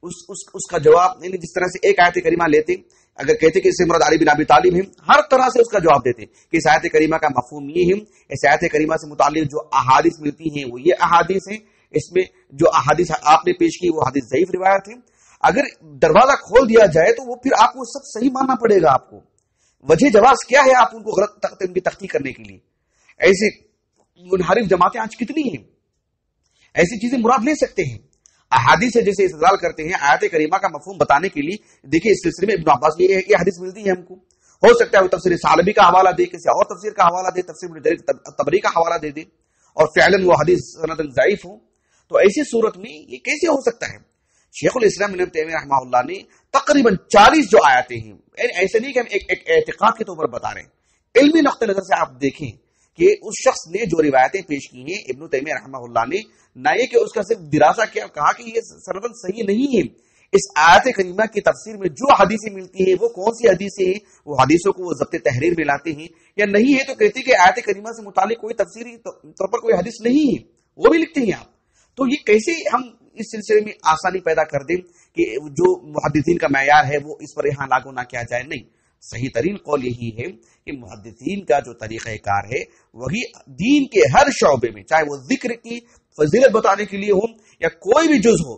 اس کا جواب، یعنی جس طرح سے ایک آیت کریمہ لیتے، اگر کہتے کہ اس سے مراد علی بن ابی طالب ہیں، ہر طرح سے اس کا جواب دیتے کہ اس آیت کریمہ کا مفہوم یہ ہے، اس آیت کریمہ سے متعلق جو احادیث ملتی ہیں وہ یہ احادیث ہیں، اس میں جو احادیث آپ نے پیش کی وہ حدیث ضعیف روایت ہے۔ اگر دروازہ کھول دیا جائے تو وہ پھر آپ کو سب صحیح ماننا پڑے گا۔ آپ کو وجہ جواز کیا ہے آپ ان کو غلط ان کی تختی کرنے کے لیے؟ ایسے منحرف جماعتیں آج کتنی ہیں، ایسی چیزیں مراد لے سکتے ہیں۔ احادیث سے جیسے استدلال کرتے ہیں آیت کریمہ کا مفہوم بتانے کے لیے، دیکھیں اس سلسلے میں ابن عباس کی یہ حدیث ملتی ہے ہم کو، ہو سکتا ہے وہ تفسیر ثعلبی کا حوالہ دے، کسی اور تفسیر کا حوالہ دے، تفسیر ابن جریر طبری کا حوالہ دے دے، اور فعلاً وہ حدیث سندن ضعیف ہو، تو ایسی صورت میں یہ کیسے ہو سکتا ہے؟ شیخ الاسلام ابن تیمیہ رحمہ اللہ نے تقریباً 40 جو آیتیں ہیں، ایسے نہیں کہ ہم ایک اعتقاد کے طور پر بتا رہے ہیں، علمی نقطہ نظر سے آپ دیکھیں کہ اس شخص نے جو روایتیں پیش کی ہیں ابن تیمیہ رحمہ اللہ نے، نہ یہ کہ اس کا صرف دراسہ کیا، کہا کہ یہ سندن صحیح نہیں ہے، اس آیت کریمہ کی تفسیر میں جو حدیثیں ملتی ہیں وہ کون سی حدیثیں ہیں، وہ حدیثوں کو وہ ضبط تحریر میں لاتے ہیں یا نہیں ہے، تو کہتے ہیں کہ آیت کریمہ سے متعلق کوئی تفسیری طور پر کوئی حدیث نہیں ہے، وہ بھی لکھتے ہیں آپ۔ تو یہ کیسے ہم اس سلسلے میں آسانی پیدا کر دیں کہ جو محدثین کا معیار ہے وہ اس پر یہاں لاگو نہ کیا جائے؟ نہیں، صحیح ترین قول یہی ہے کہ محدثین کا جو طریقہ کار ہے وہی دین کے ہر شعبے میں، چاہے وہ ذکر کی فضیلت بتانے کے لیے ہو یا کوئی بھی جز ہو،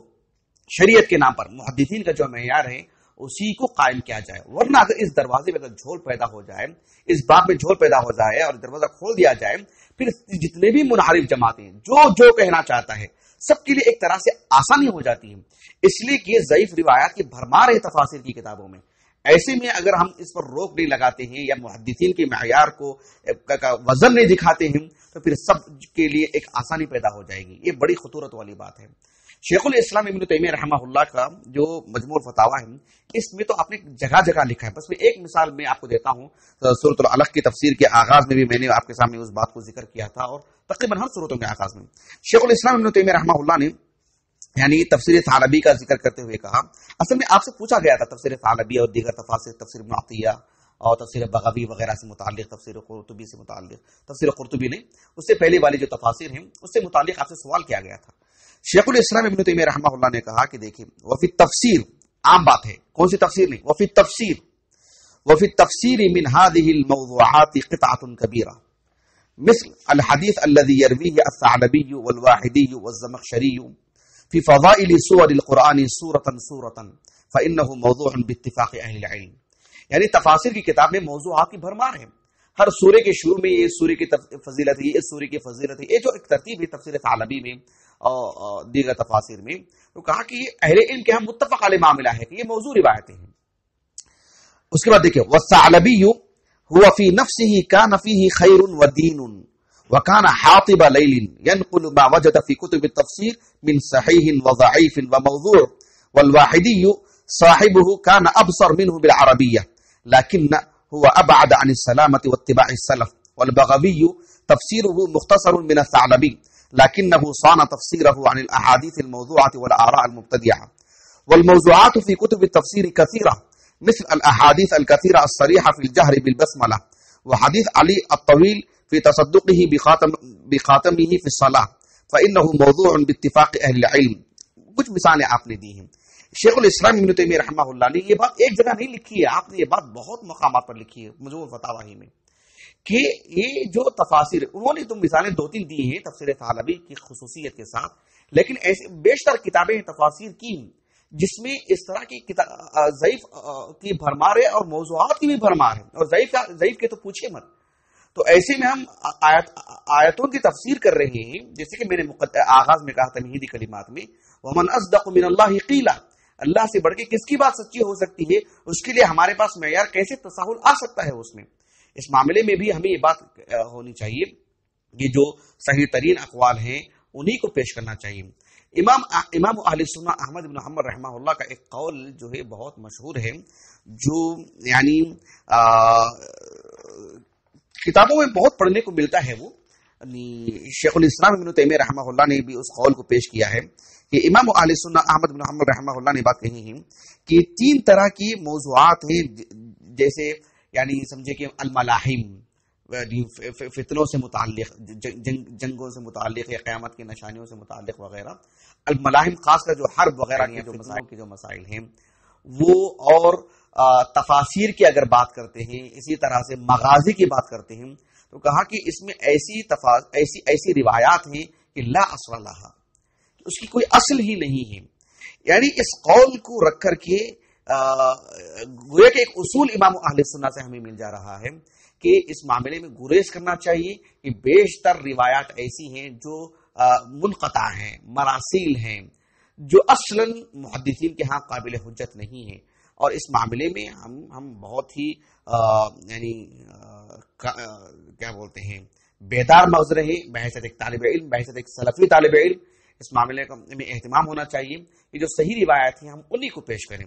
شریعت کے نام پر محدثین کا جو معیار ہے اسی کو قائم کیا جائے۔ ورنہ اگر اس دروازے میں اگر جھول پیدا ہو جائے، اس باب میں جھول پیدا ہو جائے اور دروازہ کھول دیا جائے، پھر جتنے بھی منحرف جماعتیں جو کہنا چاہتا ہے سب کے لیے ایک طرح سے آسانی ہو جاتی ہے، اس لیے کہ یہ ضعیف روایات کی بھرمار ہے تفاسیر کی کتابوں میں۔ ایسے میں اگر ہم اس پر روک نہیں لگاتے ہیں یا محدثین کے معیار کو وزن نہیں دکھاتے ہیں تو پھر سب کے لیے ایک آسانی پیدا ہو جائے گی۔ یہ بڑی خطورت والی بات ہے۔ شیخ الاسلام ابن تیمیہ رحمہ اللہ کا جو مجموع الفتاوی ہے اس میں تو آپ نے جگہ جگہ لکھا ہے، بس میں ایک مثال میں آپ کو دیتا ہوں۔ سورۃ العلق کی تفسیر کے آغاز میں بھی میں نے آپ کے سامنے اس بات کو ذکر کیا تھا، اور تقریباً ہر صورتوں کے آغاز میں شیخ الاسلام ابن تیمیہ رحمہ اللہ نے یعنی تفسیر ثعلبی کا ذکر کرتے ہوئے کہا، اصل میں آپ سے پوچھا گیا تھا تفسیر ثعلبی اور دیگر تفاسیر، تفسیر ابن عطیہ اور تفسیر بغوی وغیرہ سے متعلق، تفسیر قرطبی سے متعلق، تفسیر قرطبی نہیں، اس سے پہلے والی جو تفاسیر ہیں اس سے متعلق آپ سے سوال کیا گیا تھا۔ شیخ الاسلام ابن تیمیہ رحمہ اللہ نے کہا کہ دیکھیں وفی تفسیر، عام بات ہے، کون سی تفسیر نہیں، وفی التفسیر من هذه الموضوعات قطعة كبيرة مثل الحديث الذي يرويه الثعلبي والواحدي والزمخشري في فضائل سور القرآن سورة فإنه موضوع باتفاق اہل العلم۔ یعنی تفاسیر کی کتاب میں موضوعات کی بھرمار ہے، ہر سورے کے شروع میں یہ سورے کی فضیلت ہے، اس سورے کی فضیلت ہے، یہ جو ایک ترتیب ہے تفسیر ثعلبی میں اور دیگر تفاسیر میں، تو کہا کہ یہ اہل علم کے ہم متفق علیہ معاملہ ہے کہ یہ موضوع روایتیں ہیں۔ اس کے بعد دیکھیں والثعلبی هو في نفسه كان فيه خير ودين وكان حاطب ليل ينقل ما وجد في كتب التفسير من صحيح وضعيف وموضوع، والواحدي صاحبه كان أبصر منه بالعربية لكن هو أبعد عن السلامة واتباع السلف، والبغوي تفسيره مختصر من الثعلبي لكنه صان تفسيره عن الأحاديث الموضوعة والآراء المبتدعة، والموضوعات في كتب التفسير كثيرة مثل الأحاديث الكثيرة الصريحة في الجهر بالبسملة، وحديث علي الطويل في تصدقه بخاتمه في الصلاة، فإنه موضوع باتفاق اہل العلم. کچھ مثالیں آپ نے دی ہیں. شیخ الاسلام ابن تیمیہ رحمہ اللہ نے یہ بات ایک جگہ نہیں لکھی ہے، آپ نے یہ بات بہت مقامات پر لکھی ہے مجموع فتاوی میں، کہ یہ جو تفاسیر انہوں نے تو مثالیں 2-3 دی ہیں تفسیر ثعلبی کی خصوصیت کے ساتھ، لیکن ایسے بیشتر کتابیں تفاسیر کی جس میں اس طرح کی ضعیف کی بھرمار ہے اور موضوعات کی بھی بھرمار ہے، اور ضعیف کے تو پوچھے مت. تو ایسے میں ہم آیتوں کی تفسیر کر رہے ہیں، جیسے کہ میں نے آغاز میں کہا تمہیدی کلمات میں، وَمَنْ أَصْدَقُ مِنَ اللَّهِ قِيلًا، اللہ سے بڑھ کے کس کی بات سچی ہو سکتی ہے، اس کے لیے ہمارے پاس معیار کیسے تساہل آ سکتا ہے اس میں. اس معاملے میں بھی ہمیں یہ بات ہونی چاہیے کہ جو صحیح ترین اقوال ہیں انہی کو پیش کرنا چاہیے. امام اہل سنہ احمد بن حنبل رحمہ اللہ کا ایک قول جو ہے بہت مشہور ہے، جو یعنی کتابوں میں بہت پڑھنے کو ملتا ہے. وہ شیخ الاسلام ابن تیمیہ رحمہ اللہ نے بھی اس قول کو پیش کیا ہے کہ امام اہل سنہ احمد بن حنبل رحمہ اللہ نے بات کہی ہے کہ 3 طرح کی موضوعات ہیں، جیسے یعنی سمجھے کہ الملاحم فتنوں سے متعلق، جنگوں سے متعلق یا قیامت کی نشانیوں سے متعلق وغیرہ. الملاحم خاص کر جو حرب وغیرہ کی جو مسائل ہیں وہ، اور تفاسیر کی اگر بات کرتے ہیں، اسی طرح سے مغازی کی بات کرتے ہیں، تو کہا کہ اس میں ایسی روایات ہیں کہ لا اصل لها، اس کی کوئی اصل ہی نہیں ہے. یعنی اس قول کو رکھ کر کے گویا کہ ایک اصول امام اہل سنہ سے ہمیں مل جا رہا ہے کہ اس معاملے میں گریز کرنا چاہیے کہ بیشتر روایات ایسی ہیں جو منقطع ہیں، مراسیل ہیں، جو اصلاً محدثین کے ہاں قابل حجت نہیں ہیں. اور اس معاملے میں ہم بہت ہی یعنی کیا بولتے ہیں بیدار مغز رہے بحیثیت ایک طالب علم، بحیثیت ایک سلفی طالب علم. اس معاملے کا میں اہتمام ہونا چاہیے کہ جو صحیح روایات ہیں ہم انہی کو پیش کریں.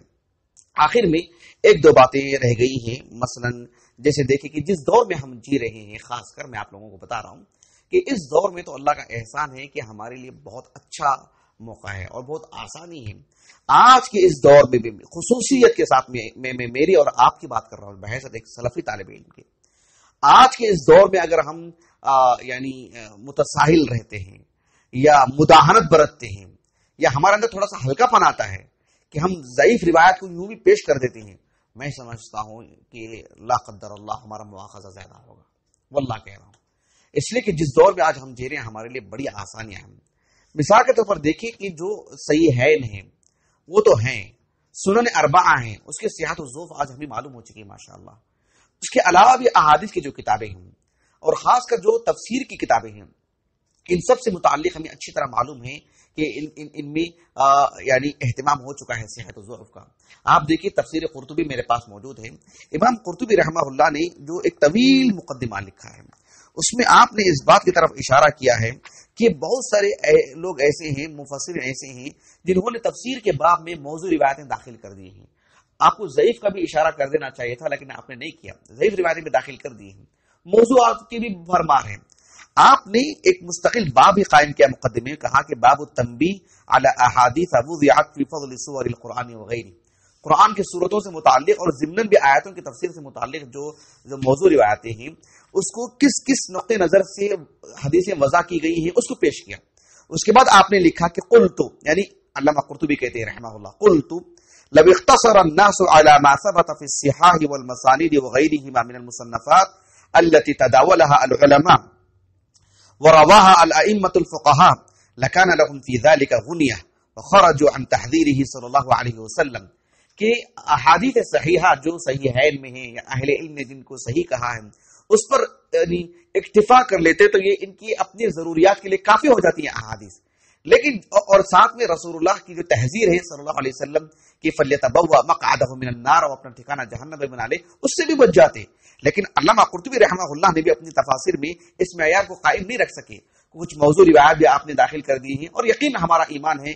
آخر میں 1-2 باتیں رہ گئی ہیں، مثلا جیسے دیکھیں کہ جس دور میں ہم جی رہے ہیں، خاص کر میں آپ لوگوں کو بتا رہا ہوں کہ اس دور میں تو اللہ کا احسان ہے کہ ہمارے لیے بہت اچھا موقع ہے اور بہت آسانی ہے. آج کے اس دور میں بھی خصوصیت کے ساتھ میں میری اور آپ کی بات کر رہا ہوں بحیثیت ایک سلفی طالب علم کے. آج کے اس دور میں اگر ہم یعنی متساہل رہتے ہیں یا مداہنت برتتے ہیں یا ہمارے اندر تھوڑا سا ہلکا پن آتا ہے کہ ہم ضعیف روایت کو یوں بھی پیش کر دیتے ہیں، میں سمجھتا ہوں کہ لا قدر اللہ ہمارا مواخذہ زیادہ ہوگا. واللہ کہہ رہا ہوں اس لیے کہ جس دور میں آج ہم جی رہے ہیں ہمارے لیے بڑی آسانیاں ہیں. مثال کے طور پر دیکھیں کہ جو صحیحین ہیں وہ تو ہیں، سنن اربعہ ہیں، اس کے صحت و ضعف آج ہمیں معلوم ہو چکی ہے ماشاءاللہ. اس کے علاوہ بھی احادیث کی جو کتابیں ہیں اور خاص کر جو تفسیر کی کتابیں ہیں، ان سب سے متعلق ہمیں اچھی طرح معلوم ہے کہ ان میں یعنی اہتمام ہو چکا ہے صحت و ضعف کا. آپ دیکھیے تفسیر قرطبی میرے پاس موجود ہے. امام قرطبی رحمہ اللہ نے جو ایک طویل مقدمہ لکھا ہے اس میں آپ نے اس بات کی طرف اشارہ کیا ہے کہ بہت سارے لوگ ایسے ہیں، مفسر ایسے ہیں جنہوں نے تفسیر کے باب میں موضوع روایتیں داخل کر دی ہیں. آپ کو ضعیف کا بھی اشارہ کر دینا چاہیے تھا لیکن آپ نے نہیں کیا، ضعیف روایتیں بھی داخل کر دی ہیں، موضوعات کی بھی بھرمار ہیں. آپ نے ایک مستقل باب ہی قائم کیا مقدمے میں، کہا کہ باب التنبیہ علی احادیث وضعت فی فضل سور القرآن وغیرہ، قرآن کی صورتوں سے متعلق اور ضمن بھی آیاتوں کی تفسیر سے متعلق جو موضوع روایتیں ہیں اس کو کس کس نقطہ نظر سے حدیثیں وضع کی گئی ہیں اس کو پیش کیا. اس کے بعد آپ نے لکھا کہ قلت، یعنی علامہ قرطبی کہتے ہیں رحمہ اللہ، قلت لو اختصر الناس على ما ثبت في الصحاح والمسانید وغيرهما من المصنفات التي تداولها العلماء ورواها الائمة الفقهاء لكان لهم في ذلك غنية وخرجوا عن تحذيره صلى الله عليه وسلم. کہ احادیث صحیحہ جو صحیحین میں ہیں یا اہل علم نے جن کو صحیح کہا ہے اس پر یعنی اکتفا کر لیتے تو یہ ان کی اپنی ضروریات کے لیے کافی ہو جاتی ہیں احادیث. لیکن اور ساتھ میں رسول اللہ کی جو تحذیر ہے صلی اللہ علیہ وسلم کہ فلیتبوأ مقعدہ من النار، اور اپنا ٹھکانہ جہنم میں بنا لے، اس سے بھی بچ جاتے. لیکن علامہ قرطبی رحمہ اللہ نے بھی اپنی تفاسیر میں اس معیار کو قائم نہیں رکھ سکے. کچھ موضوع روایات بھی آپ نے داخل کر دی ہیں، اور یقین ہمارا ایمان ہے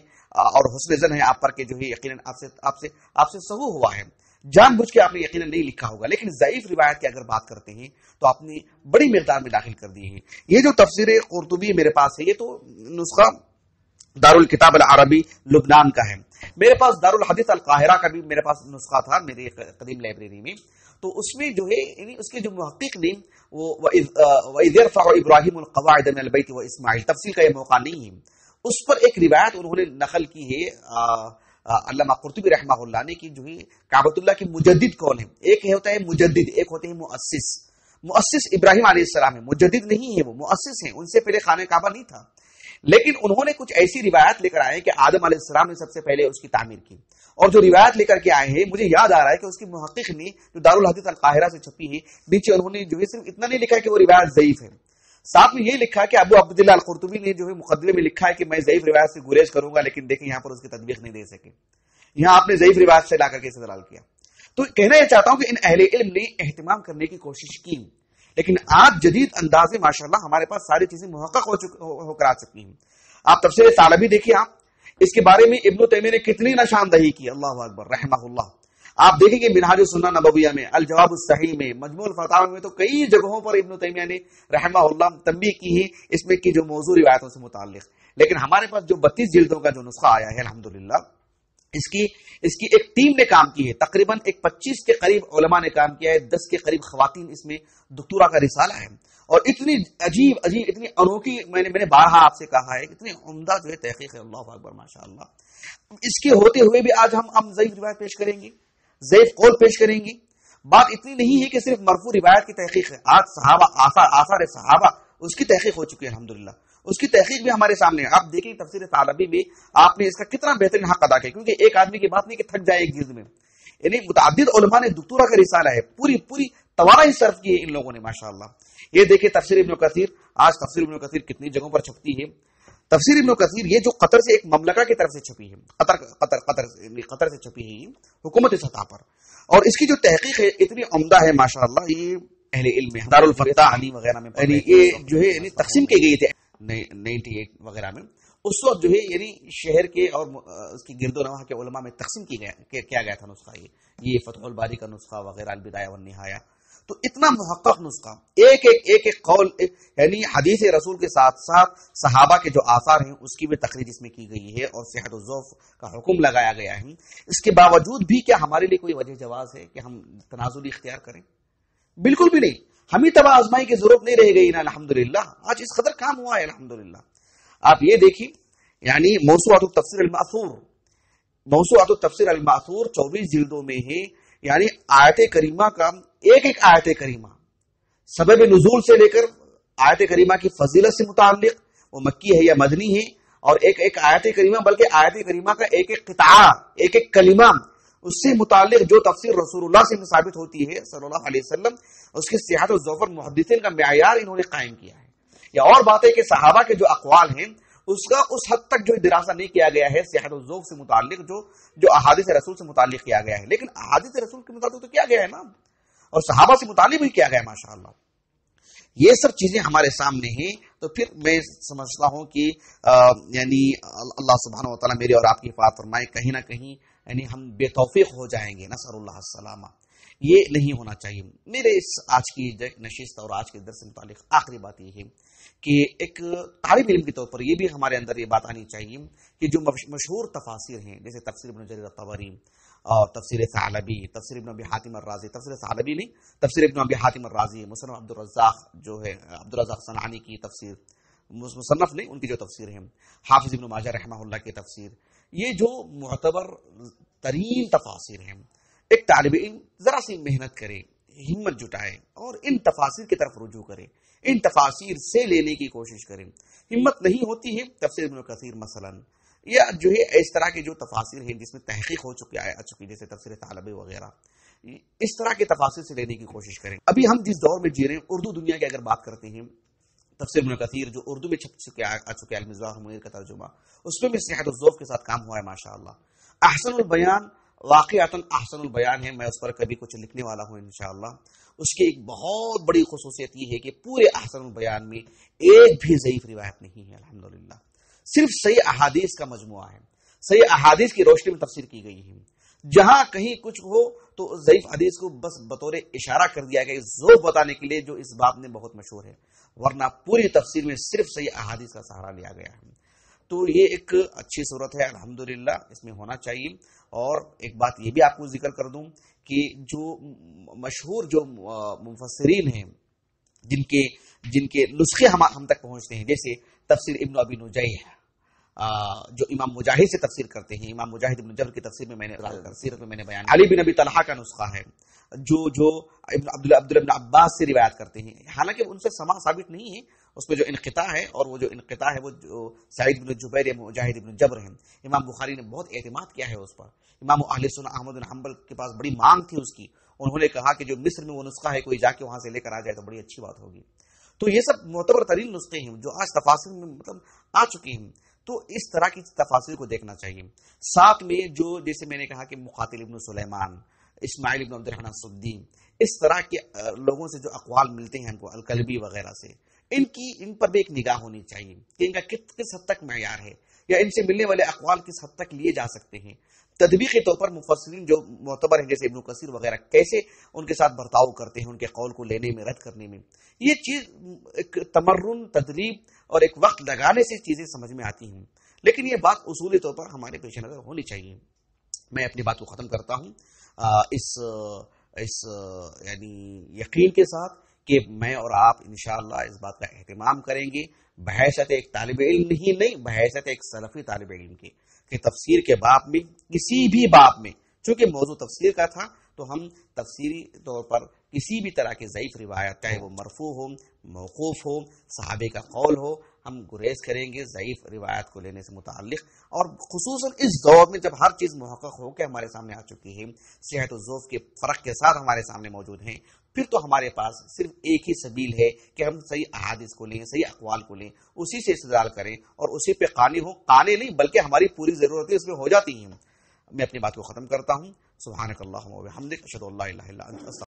اور حسن ظن ہے آپ پر کہ جو ہے یقیناً آپ سے سہو ہوا ہے، جان بوجھ کے آپ نے یقیناً نہیں لکھا ہوگا. لیکن ضعیف روایت کی اگر بات کرتے ہیں تو آپ نے بڑی مقدار میں داخل کر دی ہے. یہ جو تفسیر قرطبی میرے پاس ہے یہ تو نسخہ دارالکتاب العربی لبنان کا ہے. میرے پاس دارالحدیث القاہرہ کا بھی میرے پاس نسخہ تھا میری قدیم لائبریری میں، تو اس میں جو ہے یعنی اس کے جو محقق نے وہ وَإِذْ يَرْفَعُ إِبْرَاهِيمُ الْقَوَاعِدَ مِنَ الْبَيْتِ وَإِسْمَاعِيلُ، تفصیل کا یہ موقع نہیں ہے، اس پر ایک روایت انہوں نے نقل کی ہے علامہ قرطبی رحمہ اللہ نے، کہ جو ہے کعبۃ اللہ کے مجدد کون ہے؟ ایک ہوتا ہے مجدد، ایک ہوتے ہیں مؤسس۔ مؤسس ابراہیم علیہ السلام ہے، مجدد نہیں ہے، وہ مؤسس ہیں، ان سے پہلے خانہ کعبہ نہیں تھا، لیکن انہوں نے کچھ ایسی روایت لے کر آئے کہ آدم علیہ السلام نے سب سے پہلے اس کی تعمیر کی، اور جو روایت لے کر کے آئے ہیں مجھے یاد آ رہا ہے کہ اس کی محقق نے جو دارالحدیث القاہرہ سے چھپی ہے، نیچے انہوں نے جو ہے صرف اتنا نہیں لکھا کہ وہ روایت ضعیف ہے، ساتھ میں یہ لکھا کہ ابو عبداللہ القرطبی نے جو ہے مقدمے میں لکھا ہے کہ میں ضعیف روایت سے گریز کروں گا، لیکن دیکھیں یہاں پر اس کی تطبیق نہیں دے سکے، یہاں آپ نے ضعیف روایت سے لا کر کے استدلال کیا۔ تو کہنا یہ چاہتا ہوں کہ ان اہل علم نے اہتمام کرنے کی کوشش کی، لیکن آج جدید انداز میں ماشاءاللہ ہمارے پاس ساری چیزیں محقق ہو کر آ چکی ہیں۔ آپ تفسیر ثعلبی دیکھیے، آپ اس کے بارے میں ابن تیمیہ نے کتنی نشاندہی کی، اللہ اکبر رحمہ اللہ۔ آپ دیکھیں گے منہاج السنہ نبویہ میں، الجواب الصحیح میں، مجموع الفتاوی میں، تو کئی جگہوں پر ابن تیمیہ نے رحمہ اللہ تنبیہ کی ہے اس میں کی جو موضوع روایتوں سے متعلق، لیکن ہمارے پاس جو 32 جلدوں کا جو نسخہ آیا ہے الحمدللہ، اس کی ایک ٹیم نے کام کی ہے، تقریباً 25 کے قریب علماء نے کام کیا ہے، 10 کے قریب خواتین اس میں دکتورا کا رسالہ ہے، اور اتنی عجیب اتنی انوکھی، میں نے بارہا آپ سے کہا ہے، اتنی عمدہ جو ہے تحقیق ہے، اللہ اکبر ماشاءاللہ۔ اس کے ہوتے ہوئے بھی آج ہم ضعیف روایت پیش کریں گے، ضعیف قول پیش کریں گے۔ بات اتنی نہیں ہے کہ صرف مرفوع روایت کی تحقیق ہے، آج صحابہ آثار صحابہ اس کی تحقیق ہو چکی ہے الحمدللہ، اس کی تحقیق بھی ہمارے سامنے ہے۔ آپ دیکھیں تفسیر ثعلبی میں آپ نے اس کا کتنا بہترین حق ادا کیا، کیونکہ ایک آدمی کی بات نہیں کہ تھک جائے ایک جلد میں، یعنی متعدد علماء نے دکتورا کا رسالہ ہے، پوری توانائی صرف کی ہے ان لوگوں نے ماشاءاللہ۔ یہ دیکھیں تفسیر ابن کثیر، آج تفسیر ابن کثیر کتنی جگہوں پر چھپتی ہے۔ تفسیر ابن کثیر یہ جو قطر سے ایک مملکہ کی طرف سے چھپی ہے، قطر سے چھپی ہے حکومت سطح پر، اور اس کی جو تحقیق ہے اتنی عمدہ ہے ماشاءاللہ، یہ اہل علم ہے، دارالفتح علی وغیرہ میں یعنی یہ جو ہے یعنی تقسیم کی گئی تھی 98 وغیرہ میں، اس وقت جو ہے یعنی شہر کے اور اس کی گرد و نواح کے علماء میں تقسیم کیا گیا تھا نسخہ، یہ فتح الباری کا نسخہ وغیرہ، البدایہ والنہایہ، تو اتنا محقق نسخہ، ایک قول، یعنی حدیث رسول کے ساتھ ساتھ صحابہ کے جو آثار ہیں اس کی بھی تخریج اس میں کی گئی ہے، اور صحت الضعف کا حکم لگایا گیا ہے۔ اس کے باوجود بھی کیا ہمارے لیے کوئی وجہ جواز ہے کہ ہم تنازلی اختیار کریں؟ بالکل بھی نہیں، ہمیں تباہ آزمائی کی ضرورت نہیں رہ گئی نا الحمدللہ، آج اس قدر کام ہوا ہے الحمدللہ۔ آپ یہ دیکھیں یعنی موسوعۃ التفسیر المأثور، موسوعۃ التفسیر المأثور 24 جلدوں میں ہے، یعنی آیت کریمہ کا ایک آیت کریمہ سبب نزول سے لے کر آیت کریمہ کی فضیلت سے متعلق، وہ مکی ہے یا مدنی ہے، اور ایک آیت کریمہ، بلکہ آیت کریمہ کا ایک قطعہ، ایک کلمہ، اس سے متعلق جو تفسیر رسول اللہ سے ثابت ہوتی ہے صلی اللہ علیہ وسلم، اس کی صحت و ضعف محدثین کا معیار انہوں نے قائم کیا ہے۔ یا اور بات ہے کہ صحابہ کے جو اقوال ہیں اس کا اس حد تک جو دراسہ نہیں کیا گیا ہے صحت و ذوق سے متعلق جو احادیث رسول سے متعلق کیا گیا ہے، لیکن احادیث رسول کے متعلق تو کیا گیا ہے نا، اور صحابہ سے متعلق بھی کیا گیا ہے ماشاءاللہ۔ یہ سب چیزیں ہمارے سامنے ہیں، تو پھر میں سمجھتا ہوں کہ یعنی اللہ سبحانہ و تعالیٰ میرے اور آپ کی حفاظت فرمائے، کہیں نہ کہیں یعنی ہم بے توفیق ہو جائیں گے، نسأل اللہ السلامہ، یہ نہیں ہونا چاہیے۔ میرے اس آج کی نشست اور آج کے درس سے متعلق آخری بات یہ ہے کہ ایک طالب علم کے طور پر یہ بھی ہمارے اندر یہ بات آنی چاہیے کہ جو مشہور تفاسیر ہیں، جیسے تفسیر ابن جریر الطبری اور تفسیر ثعلبی، تفسیر ابن ابی حاتم الرازی، تفسیر ثعلبی نہیں، تفسیر ابن ابی حاتم الرازی، مصنف عبدالرزاق جو ہے عبدالرزاق صنعانی کی تفسیر، مصنف نہیں ان کی جو تفسیر ہے، حافظ ابن ماجہ رحمہ اللہ کی تفسیر، یہ جو معتبر ترین تفاسیر ہیں، ایک طالب علم ذرا سی محنت کرے، ہمت جٹائے اور ان تفاسیر کی طرف رجوع کرے، ان تفاسیر سے لینے کی کوشش کریں۔ ہمت نہیں ہوتی ہے تفسیر ابن کثیر مثلا، یا جو ہے اس طرح کے جو تفاسیر ہیں جس میں تحقیق ہو چکی جیسے تفسیر ثعلبی وغیرہ، اس طرح کے تفاسیر سے لینے کی کوشش کریں۔ ابھی ہم جس دور میں جی رہے ہیں، اردو دنیا کی اگر بات کرتے ہیں، تفسیر ابن کثیر جو اردو میں چھپ چکے آ چکے المصباح المنیر کا ترجمہ، اس میں صحت الذوق کے ساتھ کام ہوا ہے ماشاءاللہ۔ احسن البیان واقعتاً احسن البیان ہے، میں اس پر کبھی کچھ لکھنے والا ہوں انشاءاللہ۔ اس کی ایک بہت بڑی خصوصیت یہ ہے کہ پورے احسن البیان میں ایک بھی ضعیف روایت نہیں ہے الحمدللہ، صرف صحیح احادیث کا مجموعہ ہے، صحیح احادیث کی روشنی میں تفسیر کی گئی ہے۔ جہاں کہیں کچھ ہو تو ضعیف حدیث کو بس بطور اشارہ کر دیا گیا، ذوق بتانے کے لیے، جو اس باب میں بہت مشہور ہے، ورنہ پوری تفسیر میں صرف صحیح احادیث کا سہارا لیا گیا ہے۔ تو یہ ایک اچھی صورت ہے الحمدللہ، اس میں ہونا چاہیے. اور ایک بات یہ بھی آپ کو ذکر کر دوں کہ جو مشہور جو مفسرین ہیں جن کے نسخے ہم تک پہنچتے ہیں، جیسے تفسیر ابن ابی نجیح جو امام مجاہد سے تفسیر کرتے ہیں، امام مجاہد ابن جبر کی تفسیر میں میں نے بیان، علی بن ابی طلحہ کا نسخہ ہے جو عبداللہ ابن عباس سے روایت کرتے ہیں، حالانکہ ان سے سماع ثابت نہیں ہے، اس میں جو انقطاع ہے، اور وہ جو انقطاع ہے وہ جو سعید بن جبیر یا مجاہد بن جبر ہیں. امام بخاری نے بہت اعتماد کیا ہے اس پر. امام اہل سنت احمد بن حنبل کے پاس بڑی مانگ تھی اس کی، انہوں نے کہا کہ جو مصر میں وہ نسخہ ہے کوئی جا کے وہاں سے لے کر آ جائے تو بڑی اچھی بات ہوگی. تو یہ سب معتبر ترین نسخے ہیں جو آج تفاسیر میں آ چکی ہیں. تو اس طرح کی تفاسیر کو دیکھنا چاہیے. ساتھ میں جو جیسے میں نے کہا کہ مقاتل ابن سلیمان، اسماعیل ابن عبد الرحمن السدی، اس طرح کے لوگوں سے جو اقوال ملتے ہیں ہم کو، الکلبی وغیرہ سے، ان پر بھی ایک نگاہ ہونی چاہیے کہ ان کا کس حد تک معیار ہے، یا ان سے ملنے والے اقوال کس حد تک لیے جا سکتے ہیں. تدبیقی طور پر مفسرین جو معتبر ہیں جیسے ابن کثیر وغیرہ کیسے ان کے ساتھ برتاؤ کرتے ہیں، ان کے قول کو لینے میں، رد کرنے میں. یہ چیز ایک تمرن، تدریب اور ایک وقت لگانے سے چیزیں سمجھ میں آتی ہیں، لیکن یہ بات اصولی طور پر ہمارے پیش نظر ہونی چاہیے. میں اپنی بات کو ختم کرتا ہوں اس یعنی یقین کے ساتھ کہ میں اور آپ انشاءاللہ اس بات کا اہتمام کریں گے بحیثیت ایک طالب علم ہی نہیں، بحیثیت ایک سلفی طالب علم کی، کہ تفسیر کے باب میں، کسی بھی باب میں، چونکہ موضوع تفسیر کا تھا تو ہم تفسیری طور پر کسی بھی طرح کی ضعیف روایت، چاہے وہ مرفوع ہو، موقوف ہو، صحابے کا قول ہو، ہم گریز کریں گے ضعیف روایت کو لینے سے متعلق. اور خصوصاً اس دور میں جب ہر چیز محقق ہو کے ہمارے سامنے آ چکی ہے، صحت و ضعف کے فرق کے ساتھ ہمارے سامنے موجود ہیں، پھر تو ہمارے پاس صرف ایک ہی سبیل ہے کہ ہم صحیح احادیث کو لیں، صحیح اقوال کو لیں، اسی سے استدلال کریں اور اسی پہ قانی ہوں. قانی نہیں بلکہ ہماری پوری ضرورتیں اس میں ہو جاتی ہیں. میں اپنی بات کو ختم کرتا ہوں. سبحانک اللہم و بحمدک، اشہد ان لا الہ الا انت.